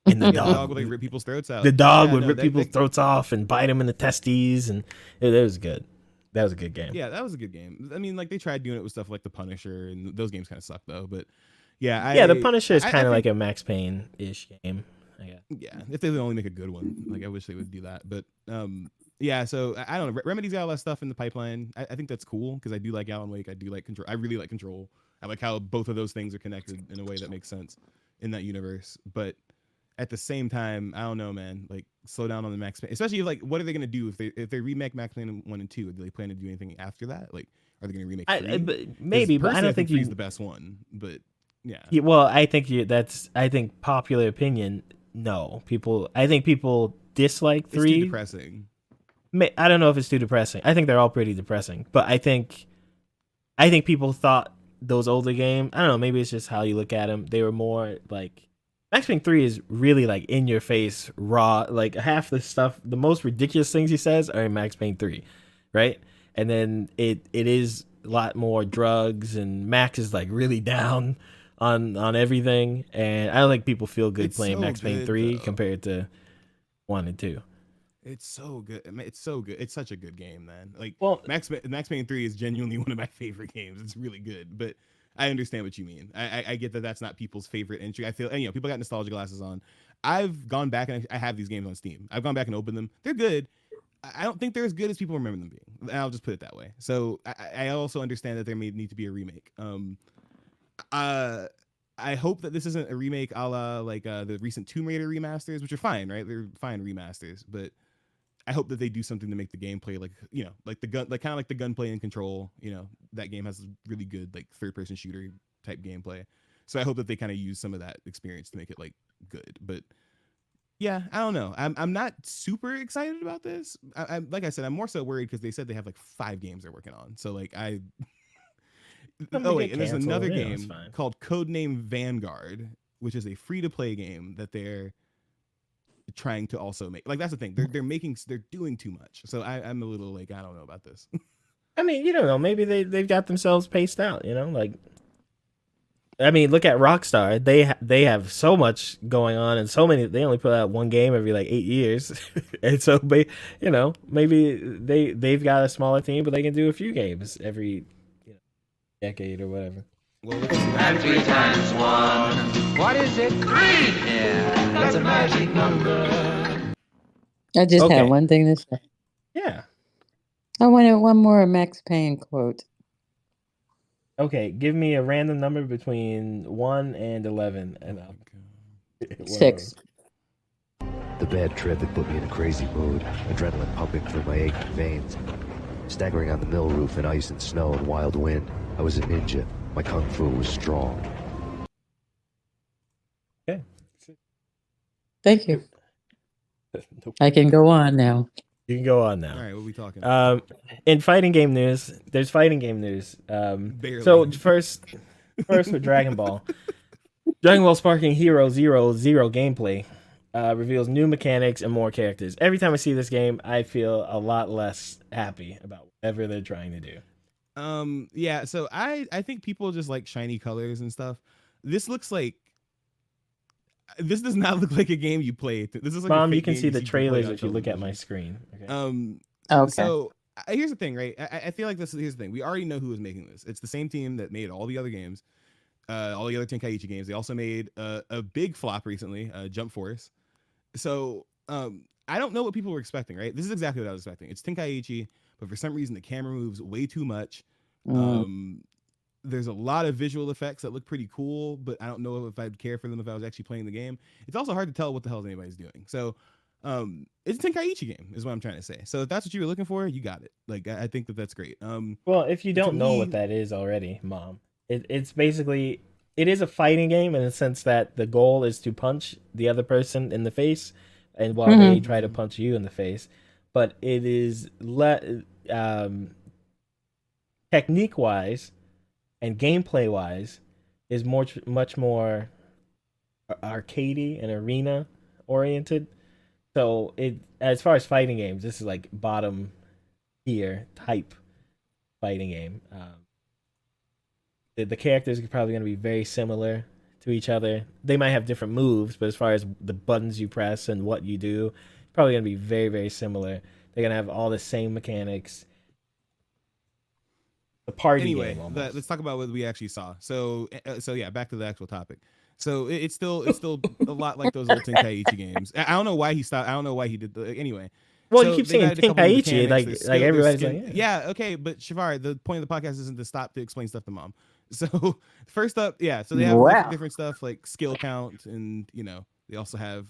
B: And the dog
D: would like rip people's throats out.
B: The dog would rip people's throats off and bite them in the testes, and it was good. That was a good game.
D: Yeah, that was a good game. I mean, like they tried doing it with stuff like The Punisher, and those games kind of suck though. But yeah,
B: The Punisher is kind of like a Max Payne-ish game.
D: Yeah, if they would only make a good one, like I wish they would do that. But yeah, so I don't know. Remedy's got all that stuff in the pipeline. I think that's cool because I do like Alan Wake. I do like Control. I really like Control. I like how both of those things are connected in a way that makes sense in that universe. But at the same time, I don't know, man. Like, slow down on the Max Payne. Especially like, what are they gonna do if they remake Max Payne 1 and 2? Do they plan to do anything after that? Like, are they gonna remake 3?
B: Maybe, but I don't think
D: he's the best one. But yeah.
B: Well, I think I think popular opinion. No, I think people dislike 3.
D: It's too depressing.
B: I don't know if it's too depressing. I think they're all pretty depressing, but I think people thought those older games, I don't know, maybe it's just how you look at them. They were more like Max Payne 3 is really like in your face, raw. Like half the stuff, the most ridiculous things he says are in Max Payne 3, right? And then it is a lot more drugs, and Max is like really down on everything. And I don't think people feel good playing Max Payne 3 compared to 1 and 2.
D: It's so good. It's so good. It's such a good game, man. Like,
B: well,
D: Max Payne 3 is genuinely one of my favorite games. It's really good, but I understand what you mean. I get that that's not people's favorite entry. I feel, and, people got nostalgia glasses on. I've gone back and I have these games on Steam. I've gone back and opened them. They're good. I don't think they're as good as people remember them being. And I'll just put it that way. So I also understand that there may need to be a remake. I hope that this isn't a remake a la like the recent Tomb Raider remasters, which are fine, right? They're fine remasters, but I hope that they do something to make the gameplay like the gun, like kind of like the gunplay in Control. That game has really good like third-person shooter type gameplay. So I hope that they kind of use some of that experience to make it like good. But yeah, I don't know. I'm not super excited about this. I'm like I said, I'm more so worried because they said they have like 5 games they're working on. So like oh wait, and there's another game called Codename Vanguard, which is a free-to-play game that they're trying to also make. Like that's the thing. They're doing too much. So I'm a little like I don't know about this.
B: I mean, you don't know. Maybe they've got themselves paced out. Like I mean, look at Rockstar. They have so much going on and so many. They only put out one game every like 8 years, and so maybe they've got a smaller team, but they can do a few games every decade or whatever.
D: Well,
G: And 3 times 1. What is it? 3! Yeah, that's a magic number.
C: I just
B: Okay.
C: had one thing to say.
B: Yeah.
C: I wanted one more Max Payne quote.
B: Okay, give me a random number between 1 and 11, and I'll
C: 6.
H: The bad trip had put me in a crazy mood, adrenaline pumping through my aching veins. Staggering on the mill roof in ice and snow and wild wind, I was a ninja. My kung fu was strong.
B: Okay.
C: Thank you. I can go on now.
B: You can go on now.
D: all right, what are we talking?
B: In fighting game news, there's fighting game news.
D: Barely.
B: So first with Dragon Ball. Dragon Ball Sparking Hero 0 gameplay reveals new mechanics and more characters. Every time I see this game, I feel a lot less happy about whatever they're trying to do.
D: Yeah, so I think people just like shiny colors and stuff. This does not look like a game you play. This is like
B: Mom,
D: a
B: you
D: fake
B: can
D: game
B: see the
D: can play
B: trailers
D: on
B: if you look at my
D: television.
B: screen. Okay.
C: Okay.
D: So here's the thing, right? I feel like here's the thing. We already know who is making this. It's the same team that made all the other games, all the other Tenkaichi games. They also made a big flop recently, Jump Force. So I don't know what people were expecting, right? This is exactly what I was expecting. It's Tenkaichi, but for some reason the camera moves way too much. There's a lot of visual effects that look pretty cool, but I don't know if I'd care for them if I was actually playing the game. It's also hard to tell what the hell anybody's doing. So it's a Tenkaichi game is what I'm trying to say. So if that's what you were looking for, you got it. Like, I think that's great.
B: Well, if you don't know what that is already, Mom, it's basically, it is a fighting game in the sense that the goal is to punch the other person in the face, and while they try to punch you in the face. But it is technique-wise and gameplay-wise is much more arcadey and arena oriented. So as far as fighting games, this is like bottom tier type fighting game. The characters are probably going to be very similar to each other. They might have different moves, but as far as the buttons you press and what you do, probably going to be very, very similar. They're going to have all the same mechanics. The party
D: anyway,
B: game almost.
D: let's talk about what we actually saw. So yeah, back to the actual topic. So it's still a lot like those old Tenkaichi games. I don't know why he stopped. I don't know why he did anyway.
B: Well,
D: So
B: you keep
D: they've
B: saying
D: added a couple of
B: Tenkaichi,
D: mechanics.
B: like
D: There's
B: everybody's
D: skin-
B: like,
D: yeah, okay, but Chevar, the point of the podcast isn't to stop to explain stuff to Mom. So first up, yeah, so they have
C: Wow.
D: different stuff like skill count, and they also have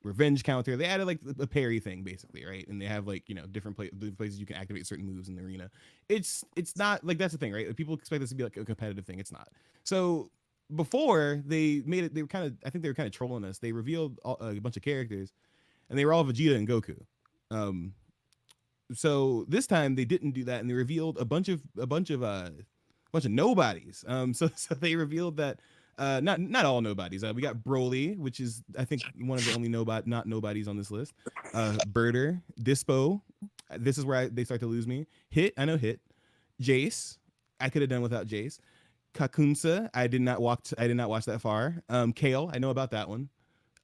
D: revenge counter. They added like a parry thing basically, right? And they have like different places you can activate certain moves in the arena. It's not like, that's the thing, right? Like, people expect this to be like a competitive thing. It's not. So before they made it, I think they were kind of trolling us. They revealed a bunch of characters, and they were all Vegeta and Goku. So this time they didn't do that, and they revealed a bunch of nobodies. So they revealed that not all nobodies. We got Broly, which is I think one of the only not nobodies on this list. Birder, Dispo. This is where they start to lose me. Hit, I know Hit. Jace, I could have done without Jace. Kakunsa, I did not watch that far. Kale, I know about that one.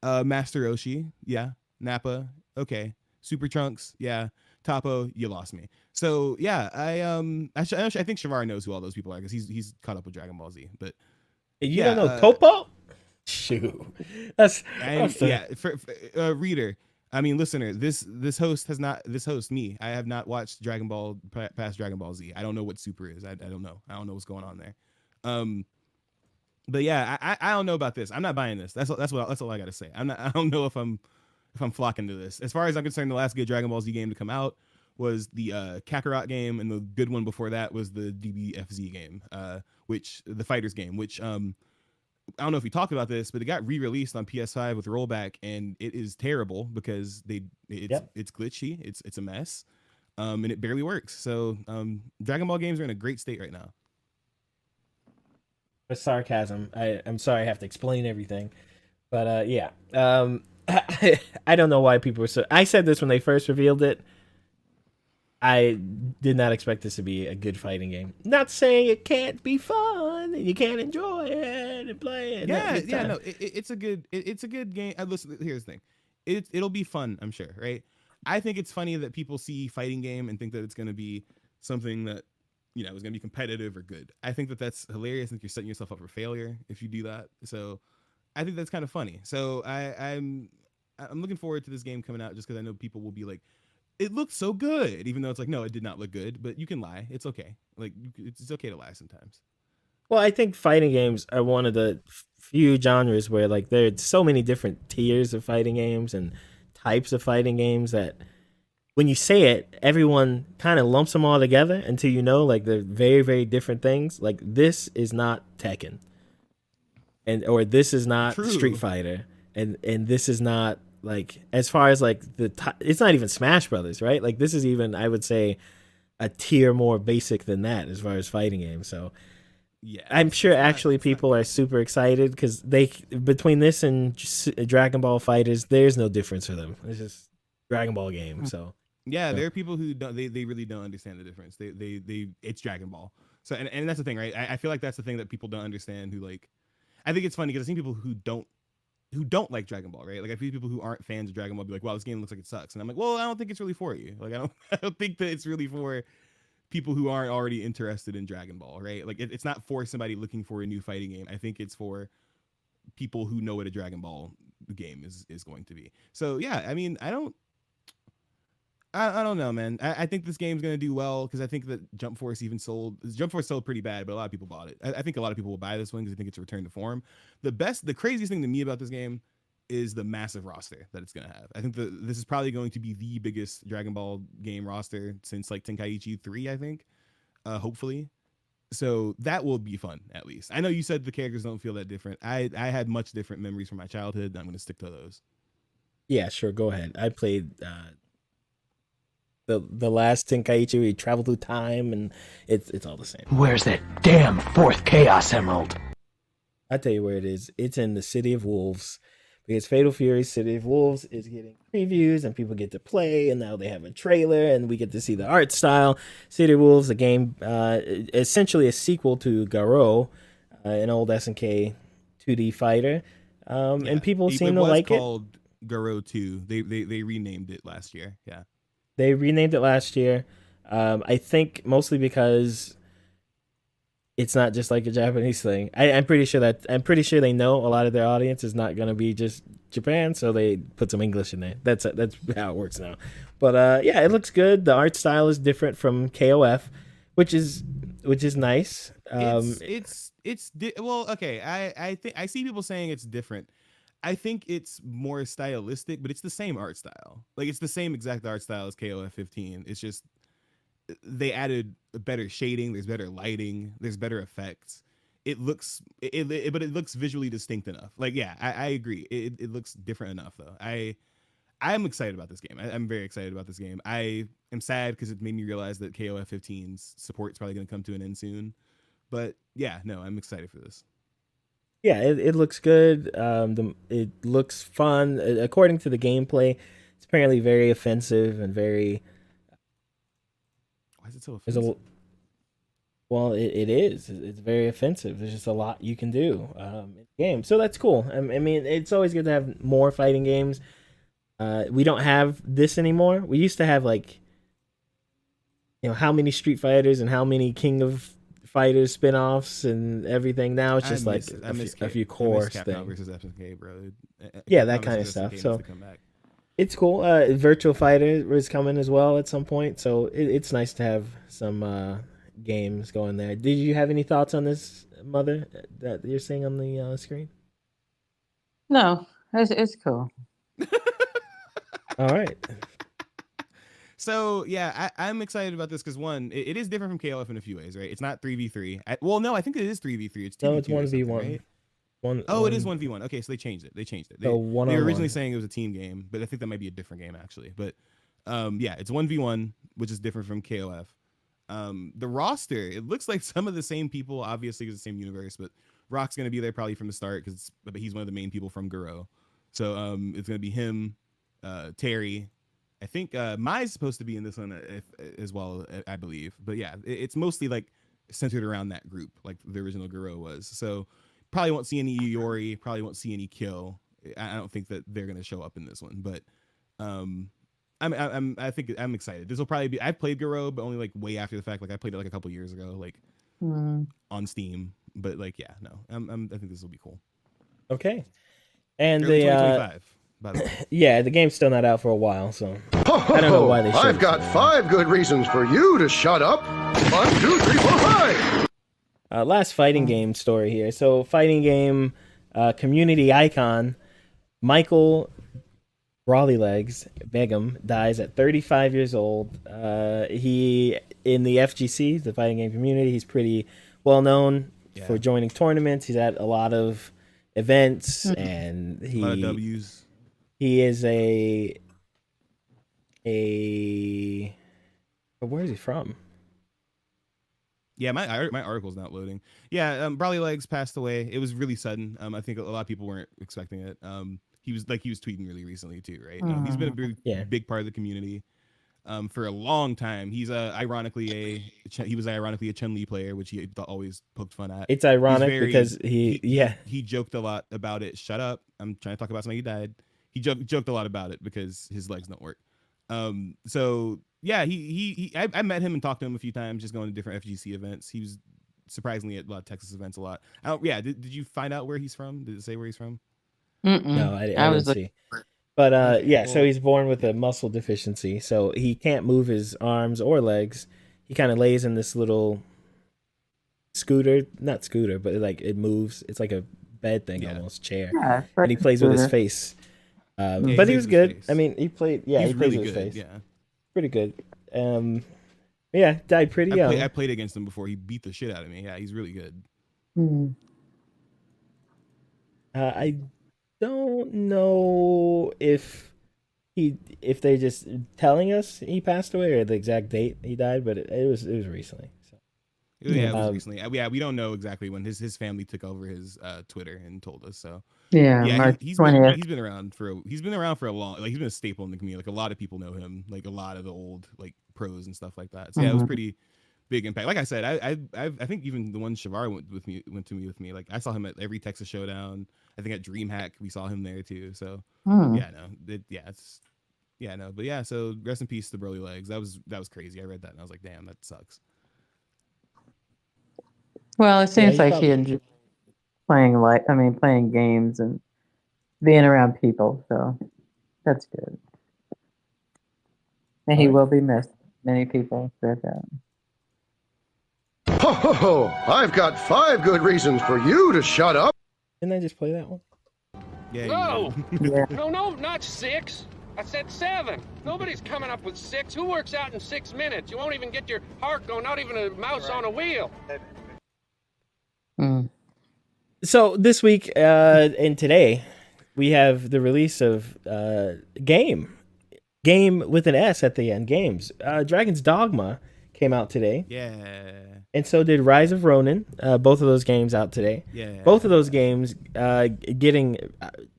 D: Master Roshi, yeah. Nappa, okay. Super Trunks, yeah. Topo, you lost me. So yeah, I think Chevar knows who all those people are because he's caught up with Dragon Ball Z. But
B: you don't know Topo? Shoot,
D: reader. I mean, listener. This host, me. I have not watched Dragon Ball past Dragon Ball Z. I don't know what Super is. I don't know. I don't know what's going on there. But yeah, I don't know about this. I'm not buying this. That's all I gotta say. I don't know if I'm flocking to this. As far as I'm concerned, the last good Dragon Ball Z game to come out was the Kakarot game, and the good one before that was the DBFZ game, which the fighters game, which I don't know if we talked about this, but it got re-released on PS5 with rollback, and it is terrible because it's glitchy, it's a mess, and it barely works. So Dragon Ball games are in a great state right now.
B: With sarcasm, I'm sorry I have to explain everything, but yeah. I don't know why people were so. I said this when they first revealed it. I did not expect this to be a good fighting game. Not saying it can't be fun and you can't enjoy it and play it.
D: No, it's a good game. Listen, here's the thing, it'll be fun, I'm sure, right? I think it's funny that people see fighting game and think that it's going to be something that is going to be competitive or good. I think that that's hilarious. I think you're setting yourself up for failure if you do that. So I think that's kind of funny. So I'm looking forward to this game coming out just because I know people will be like, it looks so good, even though it's like, no, it did not look good. But you can lie. It's okay. Like, it's okay to lie sometimes.
B: Well, I think fighting games are one of the few genres where like there's so many different tiers of fighting games and types of fighting games that when you say it, everyone kind of lumps them all together until like they're very, very different things. Like this is not Tekken, or this is not
D: True.
B: Street Fighter, and this is not like, as far as like it's not even Smash Brothers, right? Like this is even, I would say, a tier more basic than that as far as fighting games. So
D: yeah,
B: I'm sure actually people are super excited because between this and Dragon Ball Fighters, there's no difference for them. It's just Dragon Ball game. So
D: yeah, there are people who don't, they really don't understand the difference. They it's Dragon Ball. So and that's the thing, right? I feel like that's the thing that people don't understand. Who like, I think it's funny because I've seen people who don't like Dragon Ball, right? Like I see people who aren't fans of Dragon Ball be like, "Wow, this game looks like it sucks," and I'm like, "Well, I don't think it's really for you. Like, I don't think that it's really for people who aren't already interested in Dragon Ball, right? Like, it's not for somebody looking for a new fighting game. I think it's for people who know what a Dragon Ball game is going to be. So yeah, I mean, I don't know, man. I think this game's gonna do well because I think that Jump Force sold pretty bad, but a lot of people bought it. I think a lot of people will buy this one because I think it's a return to form. The craziest thing to me about this game is the massive roster that it's gonna have. I think this is probably going to be the biggest Dragon Ball game roster since like Tenkaichi 3, I think. Hopefully. So that will be fun, at least. I know you said the characters don't feel that different. I had much different memories from my childhood. I'm gonna stick to those.
B: yeah, sure, go ahead. I played the last Tenkaichi where you travel through time, and it's all the same.
I: Where's that damn fourth Chaos Emerald?
B: I tell you where it is. It's in the City of Wolves, because Fatal Fury City of Wolves is getting previews and people get to play, and now they have a trailer and we get to see the art style. City of Wolves, a game essentially a sequel to Garou, an old SNK 2D fighter, and people seem to like it.
D: It was called Garou 2. They renamed it last year. Yeah.
B: They renamed it last year. I think mostly because it's not just like a Japanese thing. I'm pretty sure they know a lot of their audience is not going to be just Japan, so they put some English in there. That's how it works now. But yeah, it looks good. The art style is different from KOF, which is nice.
D: Well, okay. I think I see people saying it's different. I think it's more stylistic, but it's the same art style. Like it's the same exact art style as KOF 15. It's just they added better shading. There's better lighting. There's better effects. It looks, but it looks visually distinct enough. Like, yeah, I agree. It looks different enough though. I'm excited about this game. I'm very excited about this game. I am sad because it made me realize that KOF 15's support is probably going to come to an end soon. But yeah, no, I'm excited for this.
B: Yeah, it looks good. It looks fun. According to the gameplay, it's apparently very offensive and very.
D: Why is it so offensive?
B: Well, it is. It's very offensive. There's just a lot you can do in the game, so that's cool. I mean, it's always good to have more fighting games. We don't have this anymore. We used to have like, how many Street Fighters and how many King of Fighters spin-offs and everything. Now it's just a few core things
D: versus SNK, bro.
B: Yeah, that kind of stuff. So it's cool. Virtual Fighter is coming as well at some point, so it's nice to have some games going there. Did you have any thoughts on this, Mother, that you're seeing on the screen?
C: No, it's cool.
B: All right.
D: So yeah, I'm excited about this because one, it is different from KOF in a few ways, right? It's not 3v3. Well, no, I think it is 3v3. It's 2v2.
B: No, it's 1v1.
D: Right? It is 1v1. Okay, so they changed it. They were originally saying it was a team game, but I think that might be a different game actually. But yeah, it's 1v1, which is different from KOF. The roster, it looks like some of the same people, obviously it's the same universe, but Rock's gonna be there probably from the start because he's one of the main people from Garou. So it's gonna be him, Terry, I think Mai's supposed to be in this one as well, I believe. But yeah, it's mostly like centered around that group, like the original Guro was. So probably won't see any Yori, probably won't see any Kill. I don't think that they're gonna show up in this one, but I think I'm excited. This will probably be. I've played Guro, but only like way after the fact. Like I played it like a couple years ago, like on Steam. But like, yeah, no, I think this will be cool.
B: Okay, and
D: Early
B: the
D: 2025. By the way.
B: yeah, the game's still not out for a while, so I don't know why they should.
J: I've got 5 good reasons for you to shut up. 1, 2, 3, 4, 5.
B: Last fighting game story here. So fighting game community icon Michael Brawley Legs Begum dies at 35 years old. He in the FGC, the fighting game community, he's pretty well known for joining tournaments. He's at a lot of events, and
D: a lot of W's.
B: He is where is he from?
D: Yeah, my article's not loading. Yeah, Brawley Legs passed away. It was really sudden. I think a lot of people weren't expecting it. He was tweeting really recently too, right? He's been a big part of the community for a long time. He's ironically a Chun-Li player, which he always poked fun at.
B: It's ironic because he
D: joked a lot about it. Shut up! I'm trying to talk about somebody who died. He joked a lot about it because his legs don't work. So yeah, I met him and talked to him a few times, just going to different FGC events. He was surprisingly at a lot of Texas events a lot. Did you find out where he's from? Did it say where he's from?
B: No, I didn't see. But so he's born with a muscle deficiency, so he can't move his arms or legs. He kind of lays in this little not scooter, but like it moves. It's like a bed thing, almost chair. Yeah, and he plays with his face. But he was good. I mean, he played. Yeah, he plays with his face. Yeah, pretty good. Died pretty young.
D: I played against him before. He beat the shit out of me. Yeah, he's really good.
B: I don't know if they're just telling us he passed away or the exact date he died, but it was recently. So.
D: Yeah, it was recently. We don't know exactly when his family took over his Twitter and told us. So he's been around for a long. Like he's been a staple in the community. Like a lot of people know him. Like a lot of the old like pros and stuff like that. So yeah, it was pretty big impact. Like I said, I think even the one Chevar went to me. Like I saw him at every Texas Showdown. I think at DreamHack we saw him there too. So So rest in peace to Broly Legs. That was crazy. I read that and I was like, damn, that sucks.
C: Well, it seems like he enjoyed playing games and being around people. So that's good. And he will be missed. Many people said that.
J: I've got 5 good reasons for you to shut up.
B: Didn't I just play that one?
D: Yeah.
K: No, not 6. I said 7. Nobody's coming up with 6. Who works out in 6 minutes? You won't even get your heart going, not even a mouse on a wheel.
B: So this week and today, we have the release of Game with an S at the end, Games. Dragon's Dogma came out today.
D: Yeah.
B: And so did Rise of Ronin. Both of those games out today.
D: Yeah.
B: Both of those games getting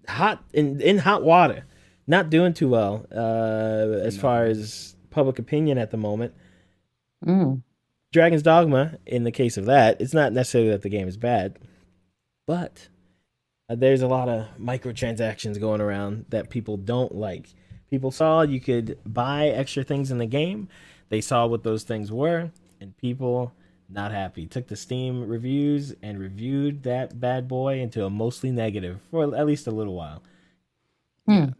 B: hot in hot water. Not doing too well as far as public opinion at the moment. Dragon's Dogma, in the case of that, it's not necessarily that the game is bad, but there's a lot of microtransactions going around that people don't like. People saw you could buy extra things in the game. They saw what those things were, and people not happy. Took the Steam reviews and reviewed that bad boy into a mostly negative for at least a little while.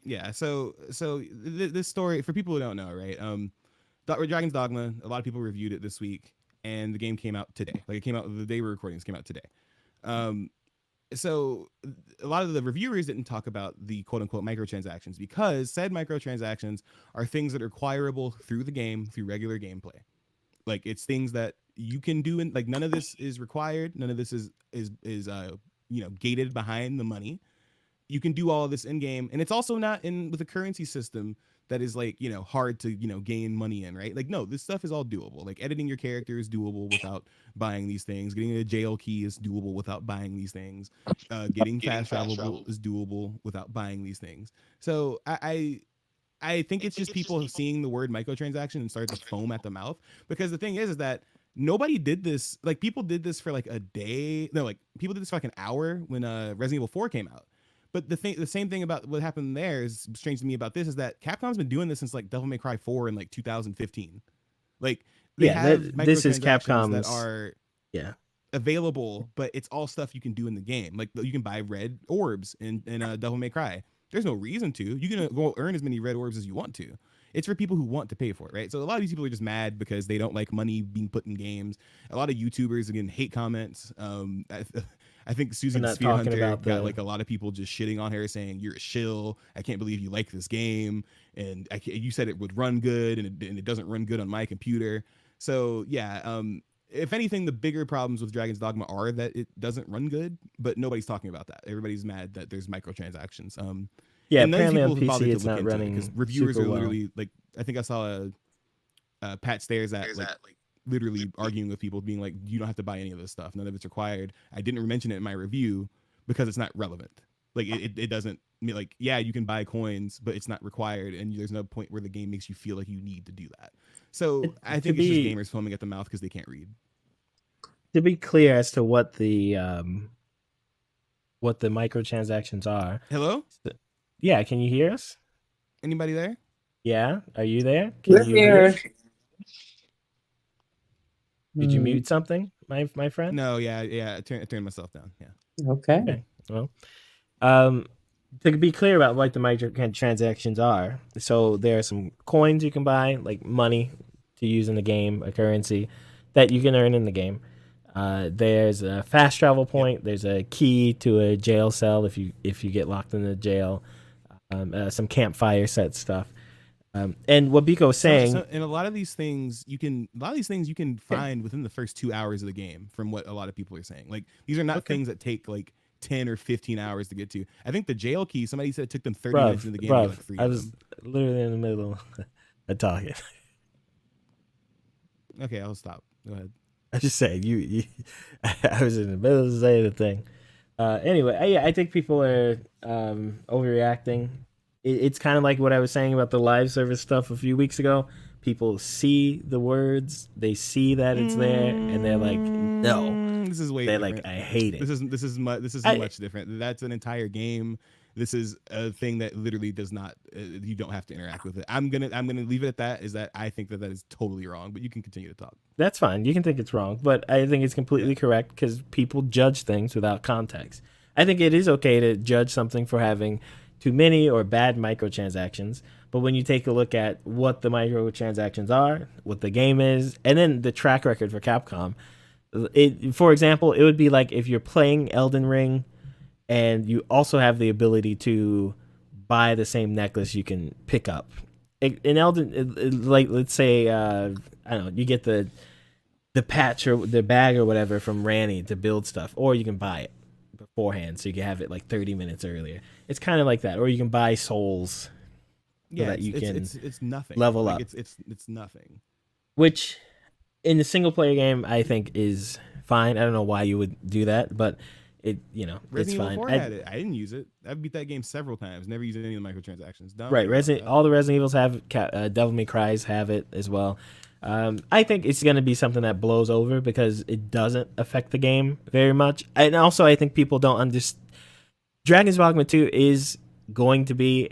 D: Yeah. So this story, for people who don't know, right? Dragon's Dogma, a lot of people reviewed it this week, and the game came out today. Like it came out the day we're recording. This came out today. So a lot of the reviewers didn't talk about the quote unquote microtransactions because said microtransactions are things that are acquirable through the game, through regular gameplay. Like it's things that you can do, and like none of this is required. None of this is gated behind the money. You can do all of this in game, and it's also not with a currency system that is like, hard to, gain money in, right? Like, no, this stuff is all doable. Like editing your character is doable without buying these things. Getting a jail key is doable without buying these things. Getting fast travel is doable without buying these things. So I I think it's just people seeing the word microtransaction and start to foam at the mouth, because the thing is that nobody did this. Like, people did this for like a day. No, like people did this for like an hour when Resident Evil 4 came out. But the same thing about what happened there is strange to me about this is that Capcom's been doing this since like Devil May Cry 4 in like 2015. Like, they have
B: this is
D: microtransactions that
B: Capcom's
D: are available, but it's all stuff you can do in the game. Like, you can buy red orbs in Devil May Cry. There's no reason to. You can go earn as many red orbs as you want to. It's for people who want to pay for it, right? So a lot of these people are just mad because they don't like money being put in games. A lot of YouTubers, again, hate comments. I think Susan the Sphere Hunter got like a lot of people just shitting on her, saying you're a shill. I can't believe you like this game, and you said it would run good, and it doesn't run good on my computer. So yeah, if anything, the bigger problems with Dragon's Dogma are that it doesn't run good, but nobody's talking about that. Everybody's mad that there's microtransactions.
B: Yeah,
D: and
B: apparently on PC it's not running
D: because reviewers are literally
B: well.
D: like, I think I saw a Pat Stairs at like literally arguing with people, being like, you don't have to buy any of this stuff, none of it's required. I didn't mention it in my review because it's not relevant. Like, it doesn't mean, like, yeah, you can buy coins, but it's not required, and there's no point where the game makes you feel like you need to do that. So I think it's just gamers foaming at the mouth because they can't read.
B: To be clear as to what the microtransactions are.
D: Hello?
B: Yeah, can you hear us?
D: Anybody there?
B: Yeah, are you there?
C: We're here.
B: Did you mute something, my friend?
D: No, yeah. I turned myself down. Yeah.
C: Okay.
B: Well, to be clear about what the microtransactions are, so there are some coins you can buy, like money to use in the game, a currency that you can earn in the game. There's a fast travel point. There's a key to a jail cell if you get locked in the jail. Some campfire set stuff. And what Biko was saying,
D: and a lot of these things you can find within the first 2 hours of the game, from what a lot of people are saying. Like, these are not things that take like 10 or 15 hours to get to. I think the jail key, somebody said it took them 30 minutes in the game to get like 3
B: I
D: of
B: was
D: them.
B: literally in the middle of talking.
D: Okay, I'll stop. Go ahead.
B: I just said you I was in the middle of saying the thing. Anyway, I think people are overreacting. It's kind of like what I was saying about the live service stuff a few weeks ago. People see the words, they see that it's there, and they're like, "No,
D: this is way."
B: They're
D: different.
B: like, "I hate it."
D: This is much different. That's an entire game. This is a thing that literally does not. You don't have to interact with it. I'm gonna leave it at that. Is that I think that is totally wrong. But you can continue to talk.
B: That's fine. You can think it's wrong, but I think it's completely correct because people judge things without context. I think it is okay to judge something for having too many or bad microtransactions, but when you take a look at what the microtransactions are, what the game is, and then the track record for Capcom, for example, it would be like if you're playing Elden Ring and you also have the ability to buy the same necklace you can pick up. In Elden, like, let's say, I don't know, you get the patch or the bag or whatever from Ranny to build stuff, or you can buy it beforehand so you can have it like 30 minutes earlier. It's kind of like that, or you can buy souls so that you can
D: it's nothing.
B: level up.
D: It's nothing.
B: Which in the single player game I think is fine. I don't know why you would do that, but it's
D: Resident
B: fine.
D: Evil 4 had it. I didn't use it. I've beat that game several times. Never used any of the microtransactions.
B: Right, all the Resident Evils have. Devil May Cry's have it as well. I think it's going to be something that blows over because it doesn't affect the game very much. And also, I think people don't understand. Dragon's Dogma 2 is going to be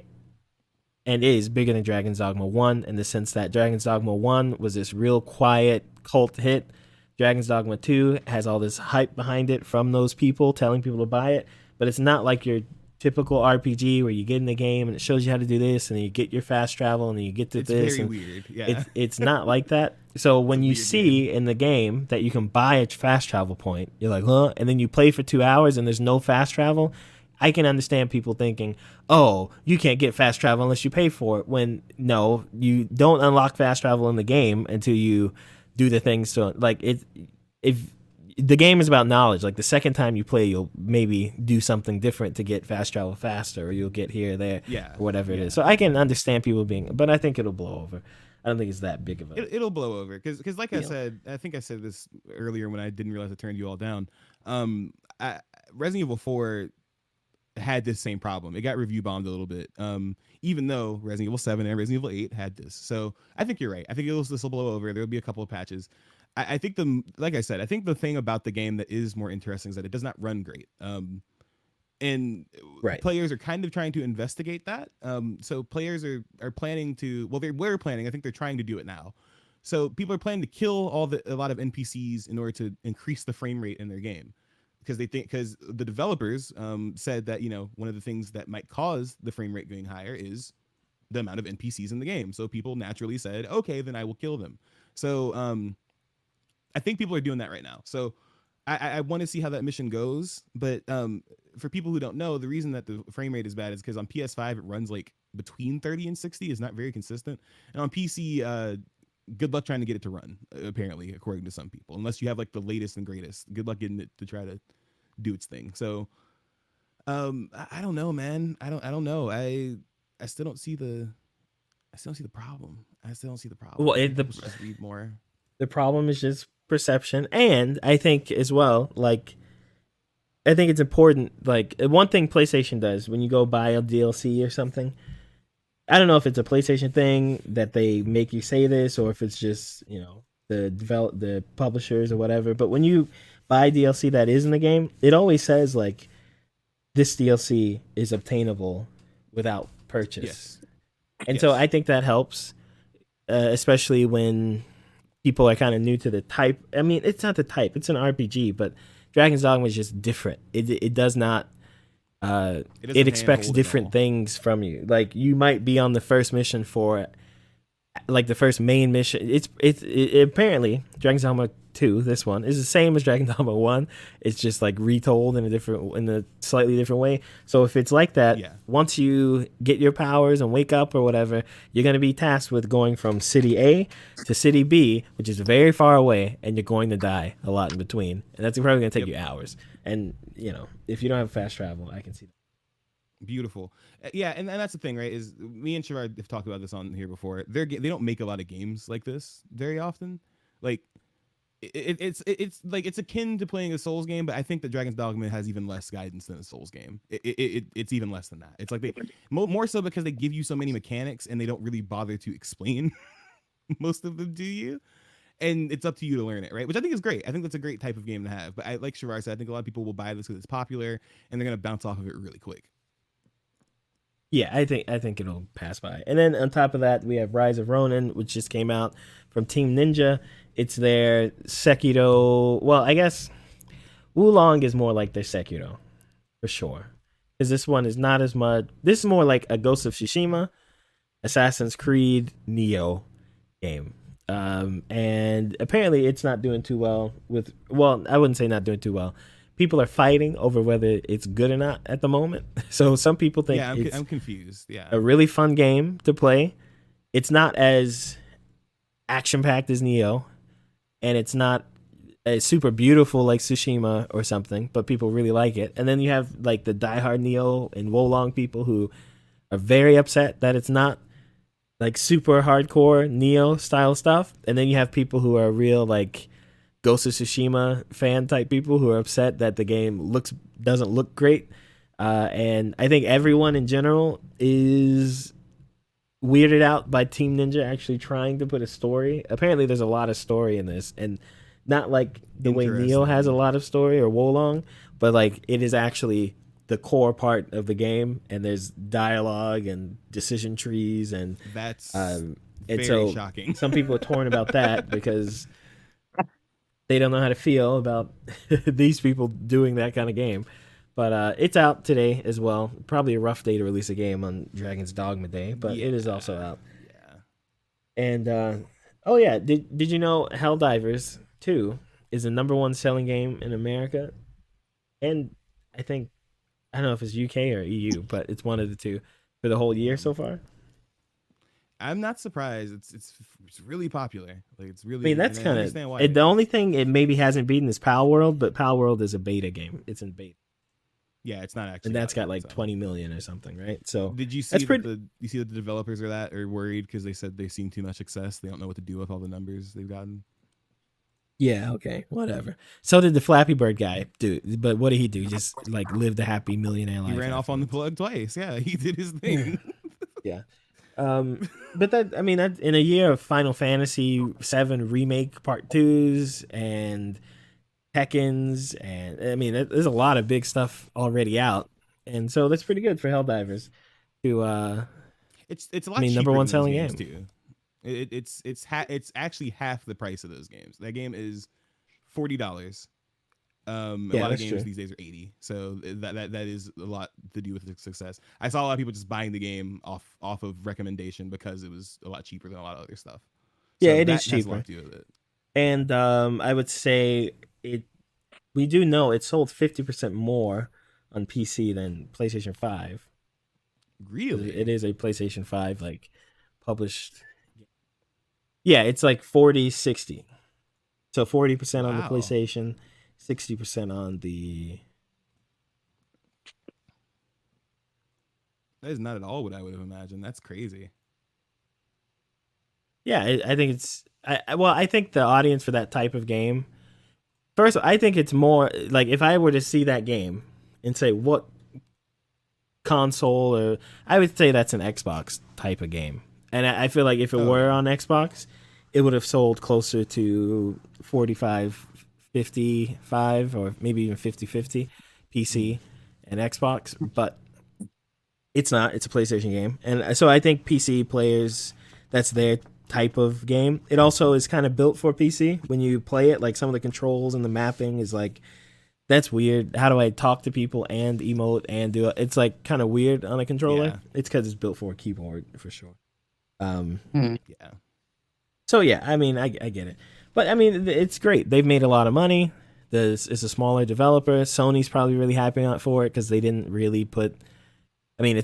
B: and is bigger than Dragon's Dogma 1 in the sense that Dragon's Dogma 1 was this real quiet cult hit. Dragon's Dogma 2 has all this hype behind it from those people telling people to buy it, but it's not like your typical RPG where you get in the game and it shows you how to do this and then you get your fast travel and then you get to this.
D: It's very weird. Yeah.
B: It's not like that. So when you see in the game that you can buy a fast travel point, you're like, huh? And then you play for 2 hours and there's no fast travel. I can understand people thinking, oh, you can't get fast travel unless you pay for it. When no, you don't unlock fast travel in the game until you do the things. So like if the game is about knowledge, like the second time you play, you'll maybe do something different to get fast travel faster, or you'll get here or there, or whatever it is. So I can understand people but I think it'll blow over. I don't think it's that big of a.
D: It'll blow over because like I said, I think I said this earlier when I didn't realize I turned you all down. Resident Evil 4, had this same problem. It got review bombed a little bit, even though Resident Evil 7 and Resident Evil 8 had this. So I think you're right. I think this will blow over. There'll be a couple of patches. I think like I said, I think the thing about the game that is more interesting is that it does not run great. And players are kind of trying to investigate that. So players are planning to, well, they were planning, I think they're trying to do it now. So people are planning to kill a lot of NPCs in order to increase the frame rate in their game. Because the developers said that, one of the things that might cause the frame rate going higher is the amount of NPCs in the game. So people naturally said, okay, then I will kill them. So I think people are doing that right now. So I want to see how that mission goes. But for people who don't know, the reason that the frame rate is bad is because on PS5 it runs like between 30 and 60. It's not very consistent. And on PC, good luck trying to get it to run, apparently, according to some people. Unless you have like the latest and greatest. Good luck getting it to try to do its thing. So I don't know, man. I don't know. I still don't see the problem.
B: Well,
D: just read more.
B: The problem is just perception. And I think as well, like, I think it's important, like, one thing PlayStation does when you go buy a DLC or something, I don't know if it's a PlayStation thing that they make you say this or if it's just, the publishers or whatever, but when you buy DLC that is in the game, it always says, like, this DLC is obtainable without purchase.
D: Yes.
B: And so I think that helps, especially when people are kind of new to the type. I mean, it's not the type, it's an RPG, but Dragon's Dogma is just different. It does not, it expects different things from you. Like, you might be on the first mission for, like, the first main mission. It apparently, Dragon's Dogma 2, this one, is the same as Dragon's Dogma 1. It's just, like, retold in a slightly different way. So if it's like that, once you get your powers and wake up or whatever, you're going to be tasked with going from city A to city B, which is very far away, and you're going to die a lot in between. And that's probably going to take you hours. And, if you don't have fast travel, I can see that.
D: Beautiful. Yeah, and that's the thing, right? Is me and Chevar have talked about this on here before. They don't make a lot of games like this very often. Like, it's akin to playing a Souls game, but I think that Dragon's Dogma has even less guidance than a Souls game. It's even less than that. It's like they more so because they give you so many mechanics and they don't really bother to explain most of them to you. And it's up to you to learn it, right? Which I think is great. I think that's a great type of game to have. But like Chevar said, I think a lot of people will buy this because it's popular and they're gonna bounce off of it really quick.
B: Yeah, I think it'll pass by. And then on top of that, we have Rise of Ronin, which just came out from Team Ninja. It's their Sekiro. Well, I guess Wulong is more like their Sekiro, for sure. Because this one is not as much. This is more like a Ghost of Tsushima, Assassin's Creed, Neo game. And apparently it's not doing too well with. Well, I wouldn't say not doing too well. People are fighting over whether it's good or not at the moment. So some people think
D: I'm confused. Yeah,
B: a really fun game to play. It's not as action-packed as Neo, and it's not as super beautiful like Tsushima or something, but people really like it. And then you have like the diehard Neo and Wolong people who are very upset that it's not like super hardcore Neo style stuff. And then you have people who are real like Ghost of Tsushima fan type people who are upset that the game doesn't look great. And I think everyone in general is weirded out by Team Ninja actually trying to put a story. Apparently there's a lot of story in this, and not like the way Neo has a lot of story or Wolong, but like it is actually the core part of the game, and there's dialogue and decision trees, and
D: that's
B: very
D: shocking.
B: Some people are torn about that because they don't know how to feel about these people doing that kind of game. But it's out today as well. Probably a rough day to release a game on Dragon's Dogma Day, but it is also out. Yeah. And oh yeah, did you know Helldivers 2 is the #1 selling game in America? And I don't know if it's UK or EU, but it's one of the two for the whole year so far.
D: I'm not surprised. It's really popular. Like it's really.
B: I mean, that's kind of the only thing it maybe hasn't beaten is Pal World, but Pal World is a beta game. It's in beta.
D: Yeah, it's not actually.
B: And that's got like 20 million or something, right? So
D: did you see that the developers are worried because they said they've seen too much success. They don't know what to do with all the numbers they've gotten.
B: Yeah, okay, whatever. So did the Flappy Bird guy, dude. But what did he do? Just like live the happy millionaire life.
D: He ran off on the plug twice. Yeah, he did his thing.
B: Yeah. But that, I mean, that in a year of Final Fantasy VII Remake Part 2s and Tekkens, and I mean, there's a lot of big stuff already out, and so that's pretty good for Helldivers to.
D: It's a lot.
B: I mean,
D: cheaper
B: number one
D: than those
B: selling
D: games,
B: game.
D: too. It's actually half the price of those games. That game is $40. A lot of games these days are 80, so that is a lot to do with the success. I saw a lot of people just buying the game off of recommendation because it was a lot cheaper than a lot of other stuff. So
B: yeah, it
D: that
B: is
D: has a
B: cheaper.
D: lot to do with it.
B: And I would say it. We do know it sold 50% more on PC than PlayStation 5.
D: Really?
B: It is a PlayStation 5 like published. Yeah, it's like 40-60. So 40% on the PlayStation, 60% on the.
D: That is not at all what I would have imagined. That's crazy.
B: Yeah, I think it's. I think the audience for that type of game. First, I think it's more like if I were to see that game and say what console, or I would say that's an Xbox type of game, and I feel like if it were on Xbox, it would have sold closer to 45-55 or maybe even 50-50 PC and Xbox, but it's not. It's a PlayStation game, and so I think PC players, that's their type of game. It also is kind of built for PC. When you play it, like some of the controls and the mapping is like, that's weird. How do I talk to people and emote and do it? It's like kind of weird on a controller. Yeah. It's because it's built for a keyboard for sure.
D: Yeah.
B: So yeah, I mean, I get it, but I mean, it's great. They've made a lot of money. It's a smaller developer. Sony's probably really happy for it because they didn't really put. I mean,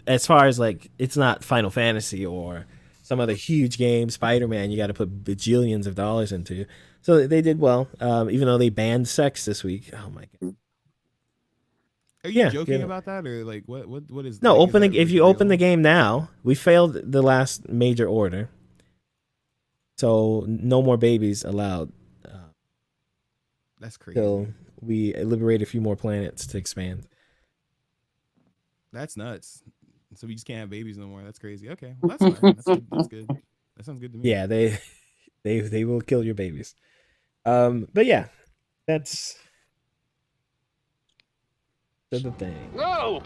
B: as far as like, it's not Final Fantasy or some other huge game, Spider-Man, you got to put bajillions of dollars into. So they did well, even though they banned sex this week. Oh my god!
D: Are you joking about that, or like what is?
B: No,
D: like,
B: if you open the game now, we failed the last major order, so no more babies allowed.
D: That's crazy.
B: Till we liberate a few more planets to expand.
D: That's nuts. So we just can't have babies no more. That's crazy. Okay, well, that's fine. That's good. That sounds good to me.
B: Yeah, they will kill your babies. But yeah, that's the thing.
K: No,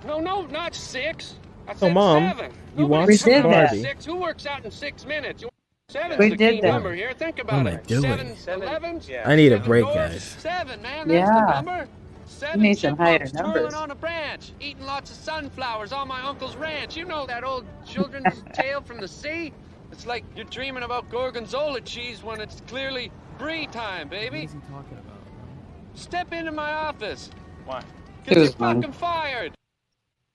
K: not 6. I said
B: So, Mom,
K: 7.
B: you
K: Nobody's
B: watched
K: coming up
B: Barbie.
K: with 6. Who works out in 6 minutes? 7's
C: We
K: the
C: did
K: key
C: that.
K: number here. Think about
B: am I
K: it.
B: doing?
K: 7 11s.
B: I need a
K: 7
B: break,
K: doors.
B: guys.
K: 7, man. That's
C: Yeah.
K: the number. 7
C: need some higher
K: chipmunks
C: numbers.
K: twirling on a branch, eating lots of sunflowers on my uncle's ranch. You know that old children's tale from the sea? It's like you're dreaming about gorgonzola cheese when it's clearly brie time, baby.
D: What is he talking about?
K: Step into my office. Why?
C: It
K: Because
C: was
K: you're
C: fun.
K: fucking fired.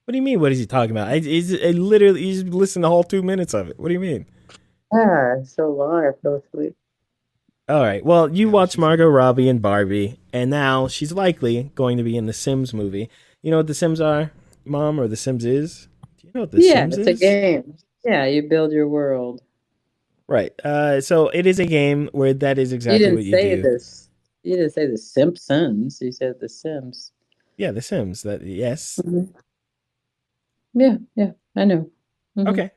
B: What do you mean? What is he talking about? I literally, you just listened to the whole 2 minutes of it. What do you mean?
C: Yeah, it's so long. I fell asleep.
B: All right. Well, you watched Margot Robbie and Barbie, and now she's likely going to be in the Sims movie. You know what the Sims are, Mom, or the Sims is? Do you know what the Sims is?
C: It's a game. Yeah, you build your world.
B: Right. So it is a game where that is
C: You
B: exactly
C: didn't
B: what you
C: say
B: do.
C: this. You didn't say the Simpsons. You said the Sims.
B: Yeah, the Sims. Yes.
C: Mhm. Yeah, I know. Mhm.
B: Okay.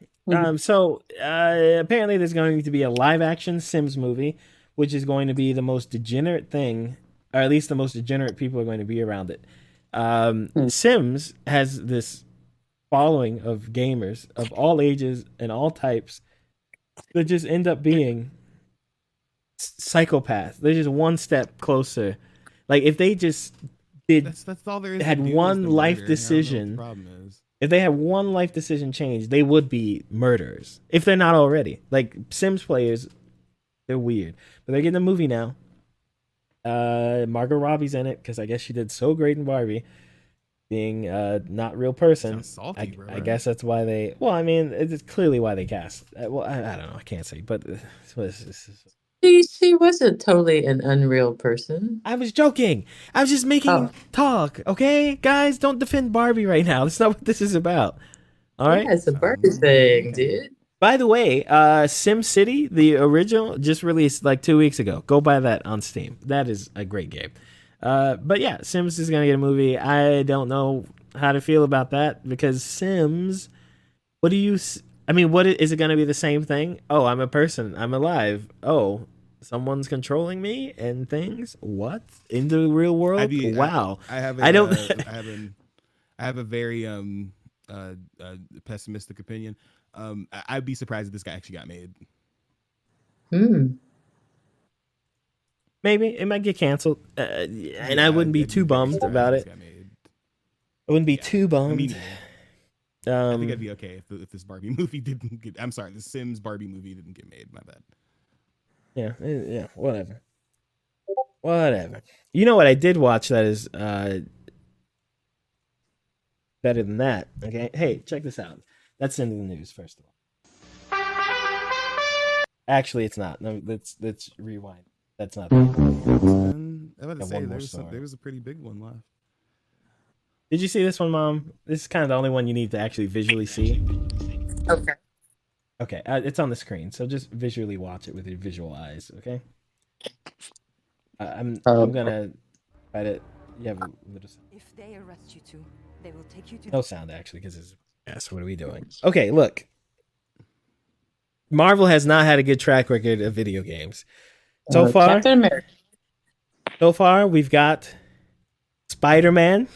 B: So apparently there's going to be a live action Sims movie, which is going to be the most degenerate thing, or at least the most degenerate people are going to be around it. Sims has this following of gamers of all ages and all types that just end up being psychopaths. They're just one step closer. Like if they just
D: That's all there is.
B: had
D: to do
B: one
D: is the
B: life
D: murder.
B: decision.
D: I don't know what the problem is.
B: If they had one life decision change, they would be murderers. If they're not already. Like Sims players, they're weird. But they're getting a movie now. Margot Robbie's in it because I guess she did so great in Barbie, being not real person.
D: Sounds salty, bro.
B: I guess that's why they. Well, I mean, it's clearly why they cast. Well, I don't know. I can't say, but
C: She wasn't totally an unreal person.
B: I was joking. I was just making talk. Okay, guys, don't defend Barbie right now. That's not what this is about. All right.
C: Yeah, it's a Barbie thing, dude.
B: By the way, Sim City, the original, just released like 2 weeks ago. Go buy that on Steam. That is a great game. But yeah, Sims is gonna get a movie. I don't know how to feel about that because Sims. What do you? I mean, what is it gonna be? The same thing? Oh, I'm a person. I'm alive. Oh, someone's controlling me and things. What in the real world? Wow.
D: I have a very pessimistic opinion. I'd be surprised if this guy actually got made.
B: Maybe it might get canceled, and I wouldn't be too bummed about it. I wouldn't be too bummed.
D: I think I'd be okay if this Barbie movie didn't get. I'm sorry, the Sims Barbie movie didn't get made. My bad.
B: Yeah, whatever. You know what I did watch that is better than that. Okay, hey, check this out. That's into the news first of all. Actually, it's not. No, let's rewind. That's not.
D: I'm about to say there was a pretty big one left.
B: Did you see this one, Mom? This is kind of the only one you need to actually visually see. Okay, it's on the screen, so just visually watch it with your visual eyes. Okay. I'm gonna try to. You have a little.
L: If they arrest you too, they will take you to.
B: No sound actually, because it's. Yes. What are we doing? Okay, look. Marvel has not had a good track record of video games. So far, we've got Spider-Man.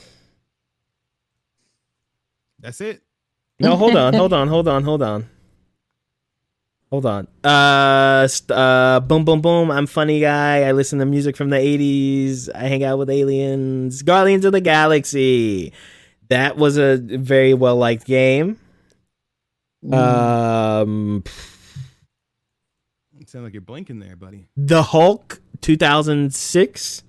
D: That's it.
B: No, hold on. Boom, boom, boom. I'm funny guy. I listen to music from the 80s. I hang out with aliens. Guardians of the Galaxy. That was a very well-liked game.
D: It sounds like you're blinking there, buddy.
B: The Hulk 2006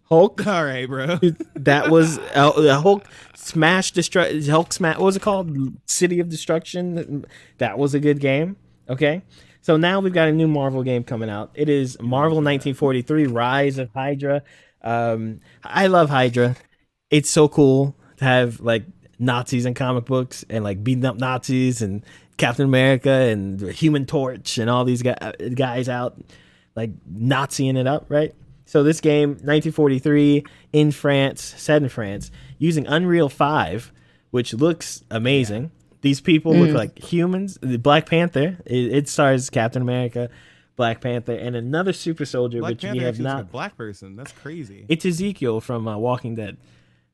B: Hulk.
D: All right, bro.
B: That was Hulk Smash Hulk Smash. What was it called? City of Destruction. That was a good game. Okay. So now we've got a new Marvel game coming out. It is Marvel 1943 Rise of Hydra. I love Hydra. It's so cool to have like Nazis in comic books and like beating up Nazis and Captain America and Human Torch and all these guys out like Naziing it up, right? So this game, 1943 in France, set in France, using Unreal 5, which looks amazing. Yeah. These people look like humans. The Black Panther, it stars Captain America, Black Panther, and another super soldier, which we have not.
D: Like a black person. That's crazy.
B: It's Ezekiel from Walking Dead.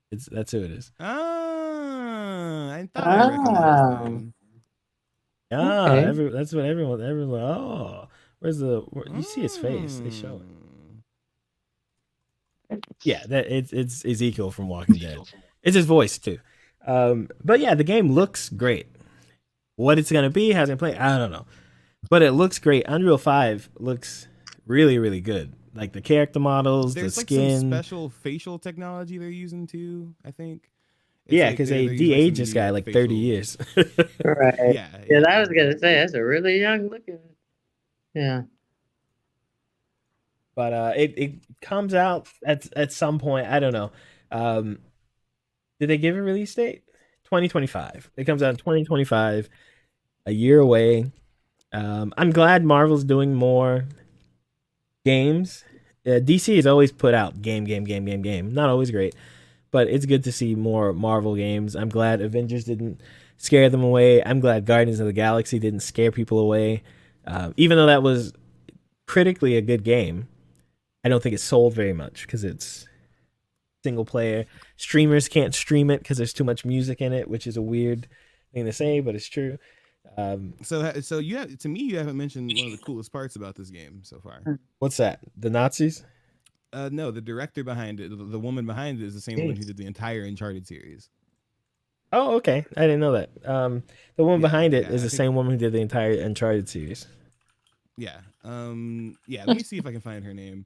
B: That's who it is.
D: I thought I recognized him.
B: Okay. That's what everyone. Oh, you see his face? They show it. Yeah, it's Ezekiel from Walking Dead. It's his voice too. But yeah, the game looks great. What it's gonna be, how it's gonna play, I don't know. But it looks great. Unreal 5 looks really, really good. Like the character models, the skin.
D: There's some special facial technology they're using too, I think.
B: Yeah, because they de-aged this guy like 30 years.
C: Right. Yeah, I was gonna say that's a really young looking. Yeah.
B: But it comes out at some point. I don't know. Did they give a release date? 2025. It comes out in 2025, a year away. I'm glad Marvel's doing more games. DC has always put out game. Not always great, but it's good to see more Marvel games. I'm glad Avengers didn't scare them away. I'm glad Guardians of the Galaxy didn't scare people away. Even though that was critically a good game, I don't think it sold very much because it's single player. Streamers can't stream it because there's too much music in it, which is a weird thing to say, but it's true.
D: So you have, to me, you haven't mentioned one of the coolest parts about this game so far.
B: What's that? The Nazis?
D: No, the director behind it, the woman behind it, is the same woman who did the entire Uncharted series.
B: Oh, okay. I didn't know that. The woman behind it is the same woman who did the entire Uncharted series.
D: Yeah. Let me see if I can find her name.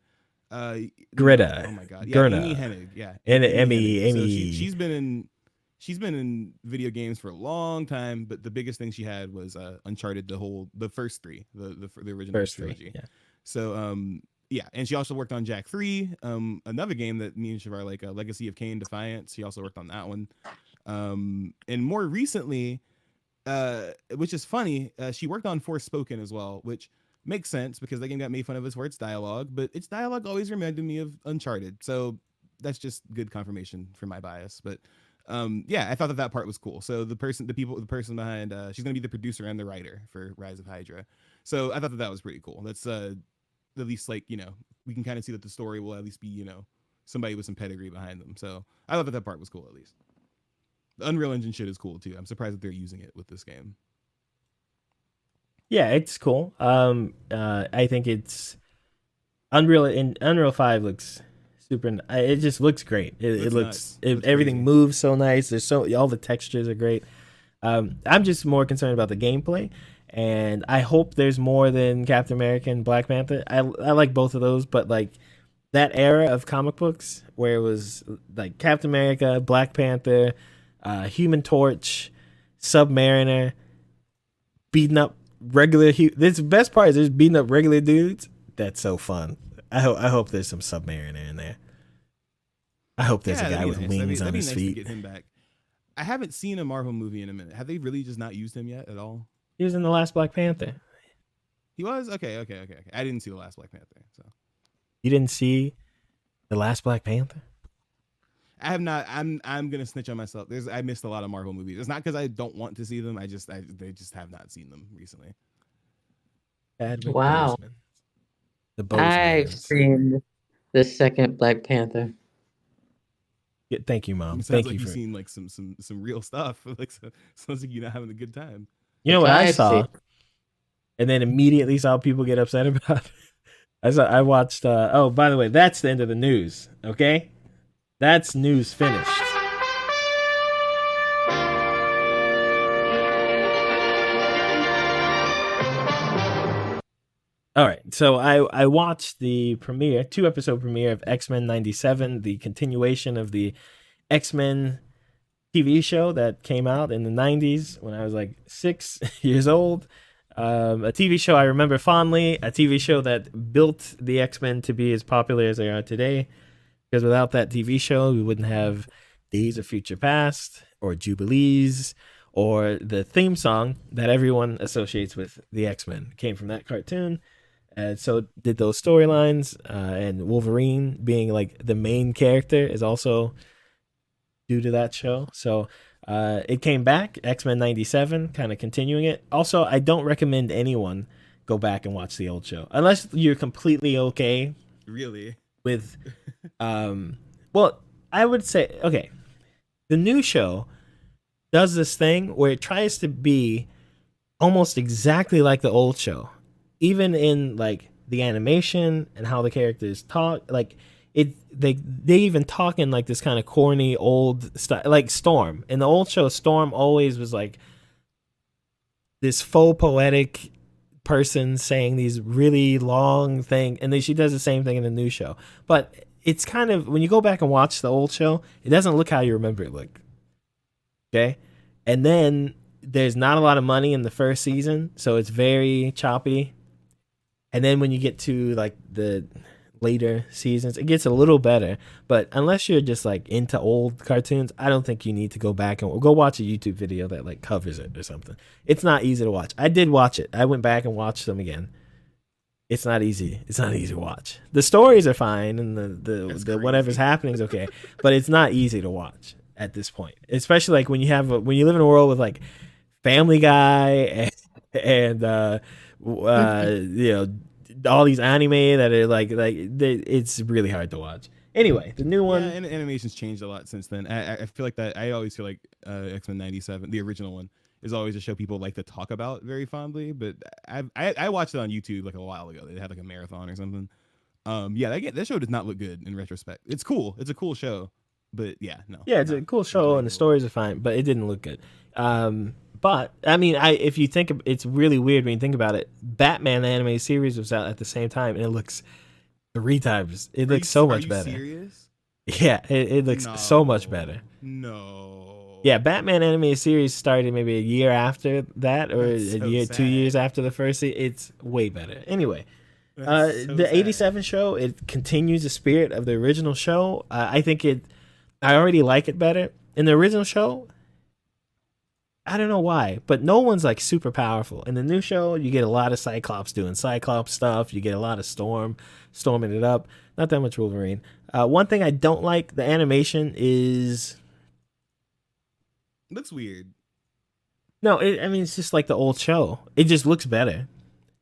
B: Greta.
D: Oh my god. Yeah,
B: Gerna.
D: Amy Hennig. Yeah.
B: And Amy.
D: So she's been in video games for a long time, but the biggest thing she had was Uncharted, the first three, the original
B: first
D: trilogy.
B: Three, yeah.
D: So and she also worked on Jak 3, another game that me and Chevar like, Legacy of Kain Defiance. She also worked on that one. And more recently, which is funny. She worked on Forspoken as well, which makes sense because that game got made fun of us for its dialogue, but its dialogue always reminded me of Uncharted. So that's just good confirmation for my bias. But yeah, I thought that part was cool. So the person behind, she's gonna be the producer and the writer for Rise of Hydra. So I thought that was pretty cool. That's at least like, we can kind of see that the story will at least be, somebody with some pedigree behind them. So I thought that part was cool at least. The Unreal Engine shit is cool too. I'm surprised that they're using it with this game.
B: Yeah, it's cool. I think it's Unreal 5 looks super. It just looks great. It looks everything moves so nice. There's all the textures are great. I'm just more concerned about the gameplay, and I hope there's more than Captain America and Black Panther. I like both of those, but like that era of comic books where it was like Captain America, Black Panther, Human Torch, Submariner, beating up regular. This best part is there's beating up regular dudes. That's so fun. I hope there's some Submariner in there. I hope there's a guy with wings on his feet.
D: To get him back. I haven't seen a Marvel movie in a minute. Have they really just not used him yet at all?
B: He was in the last Black Panther.
D: He was? Okay. I didn't see the last Black Panther. So
B: you didn't see the last Black Panther?
D: I have not. I'm gonna snitch on myself. I missed a lot of Marvel movies. It's not because I don't want to see them. They just have not seen them recently.
C: Wow. I've seen the second Black Panther.
B: Yeah, thank you, Mom.
D: Thank you. You've seen like some real stuff. Like sounds like you're not having a good time.
B: You know what I saw, and then immediately saw people get upset about it. I watched. Oh, by the way, that's the end of the news. Okay. That's news finished. All right, so I watched the 2-episode premiere of X-Men 97, the continuation of the X-Men TV show that came out in the 90s when I was like 6 years old. A TV show I remember fondly, a TV show that built the X-Men to be as popular as they are today. Because without that TV show, we wouldn't have Days of Future Past or Jubilees or the theme song that everyone associates with the X-Men. It came from that cartoon. And so did those storylines. And Wolverine being like the main character is also due to that show. So it came back, X-Men 97, kind of continuing it. Also, I don't recommend anyone go back and watch the old show. Unless you're completely okay.
D: Really?
B: With well, I would say, okay, the new show does this thing where it tries to be almost exactly like the old show, even in like the animation and how the characters talk. Like they even talk in like this kind of corny old style, like Storm. In the old show, Storm always was like this faux poetic person saying these really long things, and then she does the same thing in the new show. But it's kind of, when you go back and watch the old show, it doesn't look how you remember it look. Okay? And then there's not a lot of money in the first season, so it's very choppy. And then when you get to like the later seasons, it gets a little better. But unless you're just like into old cartoons, I don't think you need to go back and go watch a YouTube video that like covers it or something. It's not easy to watch. I did watch it. I went back and watched them again. It's not easy. It's not easy to watch. The stories are fine and the whatever's happening is okay, but it's not easy to watch at this point. Especially like when you live in a world with like Family Guy and you know, all these anime that are it's really hard to watch. Anyway, the new one.
D: Yeah, and animation's changed a lot since then. I feel like that. I always feel like X-Men 97, the original one, is always a show people like to talk about very fondly. But I watched it on YouTube like a while ago. They had like a marathon or something. Yeah, that show does not look good in retrospect. It's cool. It's a cool show, but yeah, no.
B: Yeah, it's a cool show and the stories are fine, but it didn't look good. But I mean, if you think it's really weird when you think about it. Batman the animated series was out at the same time, and it looks 3 times. It looks so much better.
D: Are you serious?
B: Yeah, it looks so much better.
D: No.
B: Yeah, Batman animated series started maybe a year after that, or
D: That's so
B: 2 years after the first season. It's way better. Anyway, the 87 show, it continues the spirit of the original show. I think I already like it better. In the original show, I don't know why, but no one's like super powerful. In the new show, you get a lot of Cyclops doing Cyclops stuff. You get a lot of Storm storming it up. Not that much Wolverine. One thing I don't like, the animation is...
D: Looks weird.
B: No, I mean, it's just like the old show. It just looks better.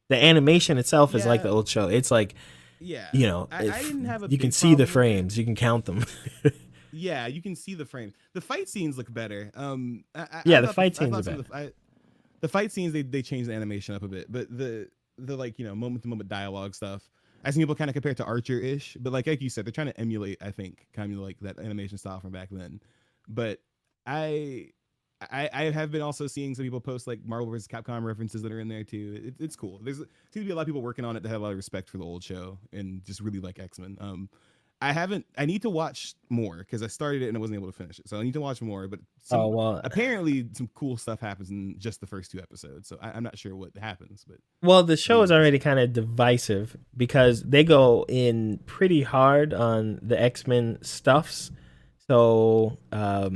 B: The animation itself is like the old show. It's like,
D: yeah,
B: you know,
D: I didn't have a
B: you can
D: big
B: see the
D: problem with
B: frames. You can count them.
D: Yeah, you can see the frames. The fight scenes look better.
B: The fight scenes are better.
D: The fight scenes, they changed the animation up a bit, but the like, you know, moment to moment dialogue stuff, I seen people kind of compare it to Archer-ish, but like you said, they're trying to emulate, I think, kind of like that animation style from back then. But I have been also seeing some people post like Marvel vs. Capcom references that are in there too. It's cool. There's seems to be a lot of people working on it that have a lot of respect for the old show and just really like X-Men. I need to watch more because I started it and I wasn't able to finish it. So I need to watch more, but apparently some cool stuff happens in just the first 2 episodes. So I'm not sure what happens, but
B: the show is already kind of divisive because they go in pretty hard on the X-Men stuffs. So, I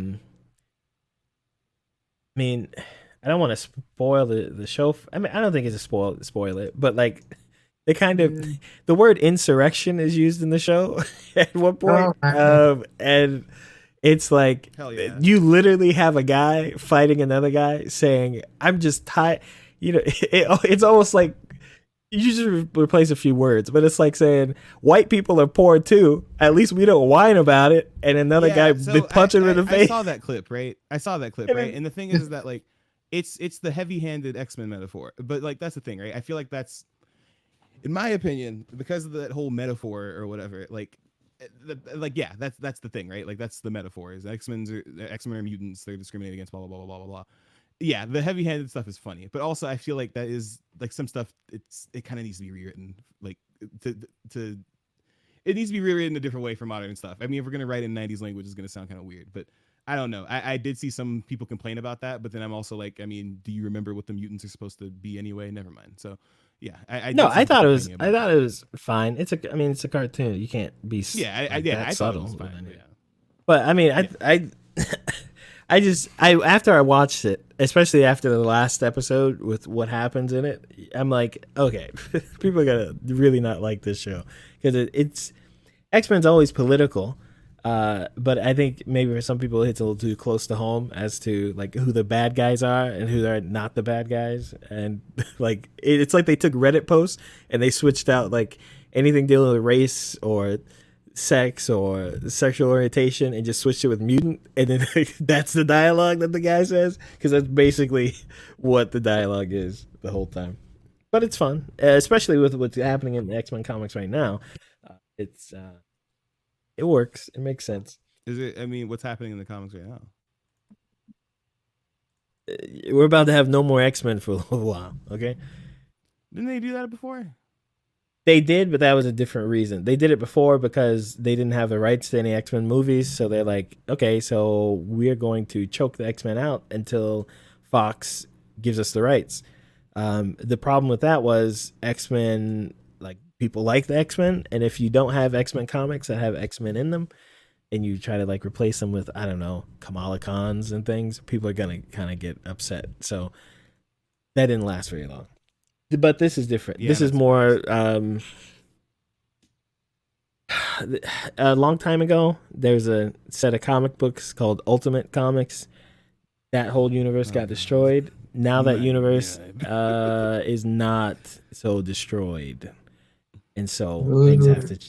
B: mean, I don't want to spoil the show. I mean, I don't think it's a spoil it, but like they kind of the word insurrection is used in the show at one point, and it's like you literally have a guy fighting another guy saying, "I'm just tired." You know, it's almost like you just replace a few words, but it's like saying white people are poor too. At least we don't whine about it. And another guy punch him in the face.
D: I saw that clip, right? And the thing is that like it's the heavy-handed X-Men metaphor, but like that's the thing, right? I feel like that's, in my opinion, because of that whole metaphor or whatever, like that's the thing, right? Like that's the metaphor is X-Men are mutants, they're discriminated against, blah blah blah blah blah blah. Yeah, the heavy-handed stuff is funny, but also I feel like that is like some stuff. It kind of needs to be rewritten, like to it needs to be rewritten a different way for modern stuff. I mean, if we're gonna write in '90s language, it's gonna sound kind of weird, but I don't know. I did see some people complain about that, but then I'm also like, I mean, do you remember what the mutants are supposed to be anyway? Never mind. So yeah,
B: I thought it was fine. It's a cartoon. You can't be
D: I thought it was fine. Yeah.
B: But I mean, after I watched it, especially after the last episode with what happens in it, I'm like, okay, people are gonna really not like this show because it's X-Men's always political, but I think maybe for some people it's a little too close to home as to like who the bad guys are and who are not the bad guys, and like it's like they took Reddit posts and they switched out like anything dealing with race or sex or sexual orientation and just switched it with mutant, and then that's the dialogue that the guy says, because that's basically what the dialogue is the whole time. But it's fun, especially with what's happening in the X-Men comics right now. It works. It makes sense.
D: Is it? I mean, what's happening in the comics right now?
B: We're about to have no more X-Men for a little while. Okay.
D: Didn't they do that before?
B: They did, but that was a different reason. They did it before because they didn't have the rights to any X-Men movies. So they're like, okay, so we're going to choke the X-Men out until Fox gives us the rights. The problem with that was X-Men, like people like the X-Men. And if you don't have X-Men comics that have X-Men in them and you try to like replace them with, I don't know, Kamala Khans and things, people are going to kind of get upset. So that didn't last very long. But this is different. This is more a long time ago. There's a set of comic books called Ultimate Comics. That whole universe got destroyed. Now that universe is not so destroyed, and so things have to.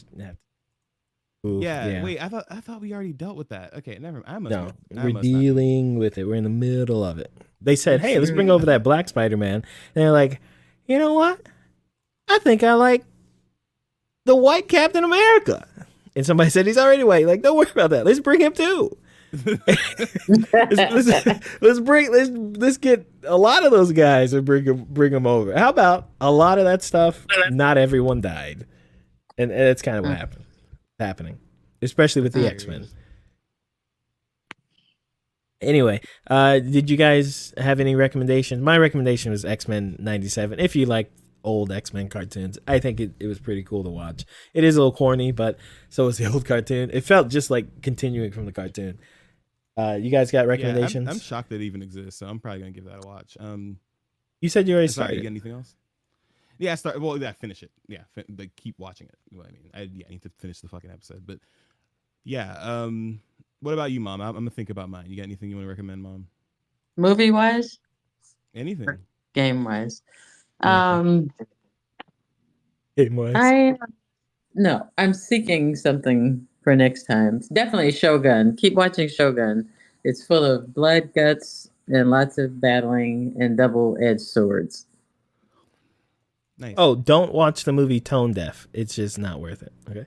D: Wait, I thought we already dealt with that. Okay, never mind.
B: We're dealing with it. We're in the middle of it. They said, "Hey, let's bring over that Black Spider-Man," and they're like, you know what? I think I like the white Captain America. And somebody said he's already white. Like, don't worry about that. Let's bring him too. let's get a lot of those guys and bring them over. How about a lot of that stuff? Not everyone died, and that's kind of what happening, especially with the X-Men. Anyway, did you guys have any recommendations? My recommendation was X-Men 97. If you like old X-Men cartoons, I think it was pretty cool to watch. It is a little corny, but so is the old cartoon. It felt just like continuing from the cartoon. You guys got
D: Yeah,
B: recommendations?
D: I'm shocked that it even exists, so I'm probably gonna give that a watch.
B: You said you already
D: sorry,
B: started.
D: you got anything else? Yeah, I start. Well, yeah, finish it. Yeah, but keep watching it. You know what I mean, I need to finish the fucking episode. But yeah, what about you, Mom? I'm gonna think about mine. You got anything you want to recommend, Mom?
C: Movie wise,
D: Anything?
C: game wise.
B: Game wise.
C: I'm seeking something for next time. Definitely Shogun. Keep watching Shogun. It's full of blood, guts, and lots of battling and double-edged swords.
D: Nice.
B: Oh, don't watch the movie Tone Deaf. It's just not worth it. Okay.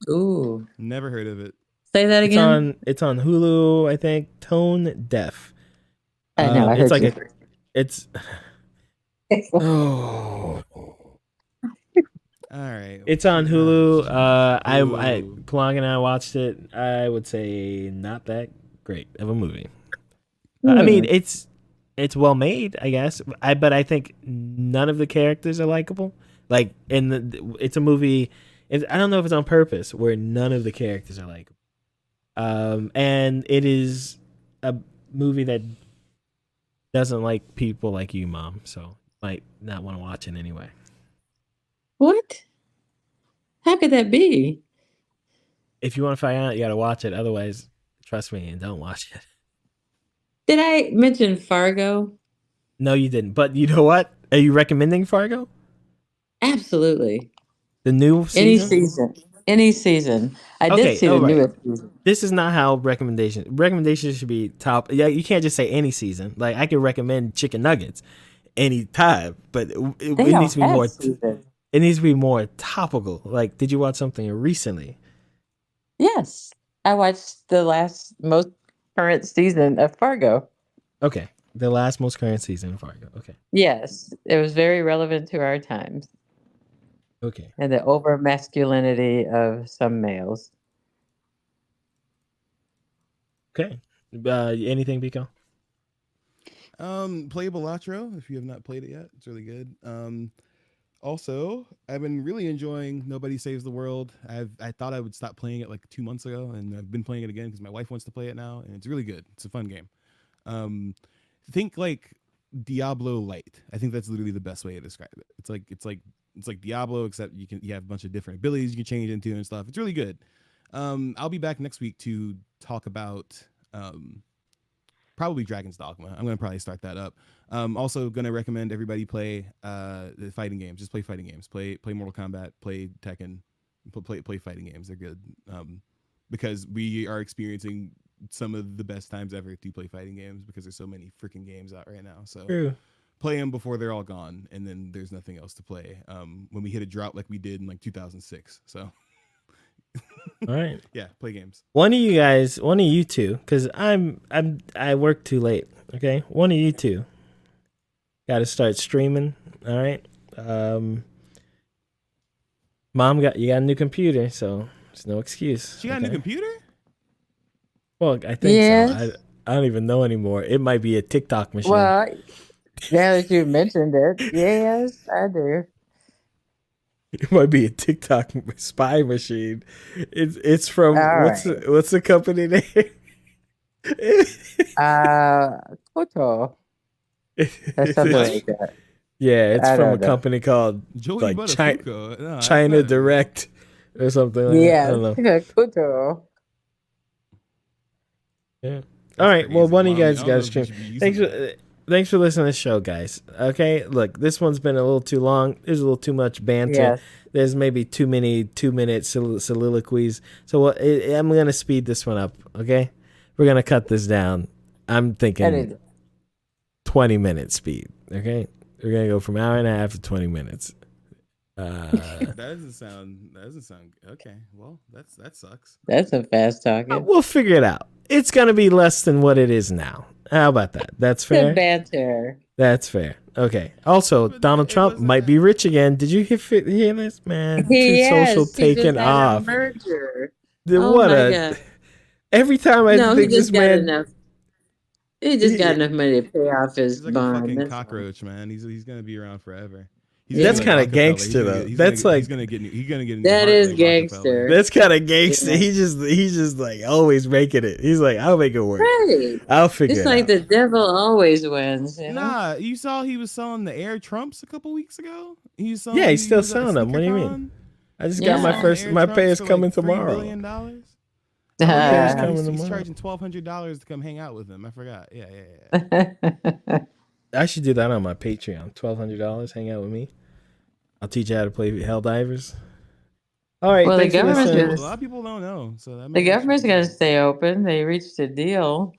C: Ooh.
D: Never heard of it.
C: Say that again.
B: It's on Hulu, I think. Tone Deaf.
C: I know.
B: It's like it's. Oh.
D: All right.
B: It's on Hulu. I Plong and I watched it. I would say not that great of a movie. I mean, it's well made, I guess. But I think none of the characters are likable. Like it's a movie. I don't know if it's on purpose where none of the characters are likable. And it is a movie that doesn't like people like you, Mom. So might not want to watch it anyway.
C: What? How could that be?
B: If you want to find out, you got to watch it. Otherwise, trust me and don't watch it.
C: Did I mention Fargo?
B: No, you didn't. But you know what? Are you recommending Fargo?
C: Absolutely.
B: The new season?
C: Any season. I did see the newest season.
B: This is not how recommendations should be top. Yeah, you can't just say any season. Like I could recommend chicken nuggets any time, but it needs to be more. It needs to be more topical. Like, did you watch something recently?
C: Yes, I watched the most current season of Fargo.
B: Okay, the most current season of Fargo. Okay.
C: Yes, it was very relevant to our times.
B: Okay.
C: And the over masculinity of some males.
B: Okay. Anything, Biko?
D: Play Balatro if you have not played it yet. It's really good. Also, I've been really enjoying Nobody Saves the World. I thought I would stop playing it like 2 months ago, and I've been playing it again because my wife wants to play it now, and it's really good. It's a fun game. Think like Diablo Light. I think that's literally the best way to describe it. It's like Diablo, except you have a bunch of different abilities you can change into and stuff. It's really good. I'll be back next week to talk about probably Dragon's Dogma. I'm gonna probably start that up. Also gonna recommend everybody play the fighting games. Just play fighting games. Play Mortal Kombat. Play Tekken. Play fighting games. They're good. Because we are experiencing some of the best times ever to play fighting games because there's so many freaking games out right now. So
B: True.
D: Play them before they're all gone, and then there's nothing else to play. When we hit a drought like we did in like 2006. So.
B: All right.
D: Yeah, play games.
B: One of you two, because I work too late. Okay, one of you two got to start streaming. All right. Mom you got a new computer, so there's no excuse.
D: She got a new computer?
B: Well, I think so. I don't even know anymore. It might be a TikTok machine.
C: Well, now that you mentioned it, yes, I do.
B: It might be a TikTok spy machine. It's from what's the company name?
C: Koto. That's something like that.
B: Yeah, it's from a company called China Direct or something like that. I don't know.
C: Koto.
B: Yeah. All right. Well, one of you guys got to stream. Thanks for listening to the show, guys. Okay, look, this one's been a little too long. There's a little too much banter.
C: Yes.
B: There's maybe too many 2-minute soliloquies. So I'm gonna speed this one up. Okay, we're gonna cut this down. I'm thinking 20-minute speed. Okay, we're gonna go from hour and a half to 20 minutes.
D: That doesn't sound okay. Well, that sucks.
C: That's a fast talking.
B: We'll figure it out. It's gonna be less than what it is now. How about that? That's fair.
C: Good banter.
B: That's fair. Okay. Also, Donald Trump might be rich again. Did you hear this, man?
C: Social
B: taken off.
C: Merger.
B: God. Every time I think this man.
C: He just got enough money to pay off his
D: He's like
C: bond.
D: a fucking cockroach, man. He's gonna be around forever.
B: That's kind of gangster though. That's like
D: he's gonna get a new
C: That
D: heart
C: is
D: like
C: gangster.
D: Rockefeller.
B: that's kind of gangster.
C: Yeah.
B: He's just like always making it. He's like, I'll make it work.
C: Right.
B: I'll figure
C: It's
B: it
C: like
B: out.
C: the devil always wins. You know?
D: Nah, you saw he was selling the Air Trumps a couple weeks ago. He's selling.
B: Yeah, he's still
D: was at
B: selling them. What do you
D: SneakerCon.
B: mean? I just
C: Yeah.
B: got my pay's coming tomorrow.
D: $3 billion.
B: Pay's
C: Uh,
B: coming
D: He's
B: tomorrow.
D: charging $1,200 to come hang out with him. I forgot. Yeah.
B: I should do that on my Patreon. $1,200. Hang out with me. I'll teach you how to play Helldivers. All right.
C: Well, the
B: thanks for
C: government's
B: listening.
C: gonna-
D: A lot of people don't know. So that
C: the government's got to stay open. They reached a deal.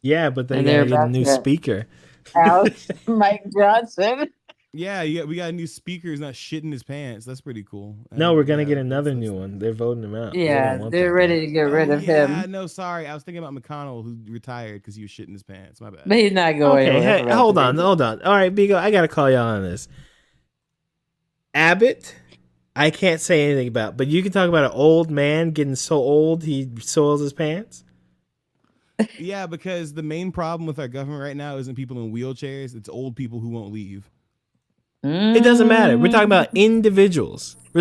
B: Yeah, but they
C: And
B: gotta
C: they're
B: get a
C: about
B: new
C: to-
B: speaker.
C: Out Mike Johnson.
D: Yeah, we got a new speaker who's not shitting his pants. That's pretty cool.
B: No, we're gonna get another new one. They're voting him out. They
C: Yeah,
B: don't want
C: they're
B: that.
C: ready to get rid of him.
D: No, sorry. I was thinking about McConnell who retired because he was shitting his pants. My bad.
C: But he's not going.
B: Okay,
C: anywhere
B: hey,
C: for
B: hold
C: the
B: on. All right, Bigo, I gotta call y'all on this. Abbott, I can't say anything about, but you can talk about an old man getting so old he soils his pants.
D: Yeah, because the main problem with our government right now isn't people in wheelchairs. It's old people who won't leave.
B: It doesn't matter. We're talking about individuals. I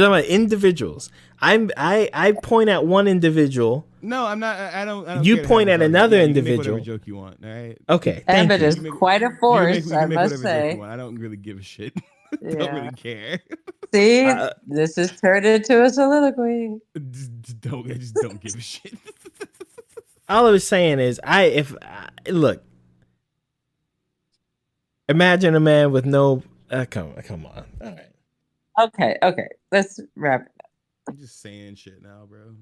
B: point at one individual.
D: No, I'm not. I don't
B: You
D: care to
B: point
D: have
B: at
D: this
B: another
D: argument. You can make
B: individual.
D: whatever joke you want. All right.
B: Okay. Thank
C: Abbott
B: you.
C: is quite a force, I must
D: joke
C: say.
D: you want. I don't really give a shit. Don't
C: Yeah.
D: really care.
C: See, this is turned into a soliloquy.
D: Just don't give a shit.
B: All I was saying is, look. Imagine a man with no. Come on. All right.
C: Okay. Let's wrap it up.
D: I'm just saying shit now, bro.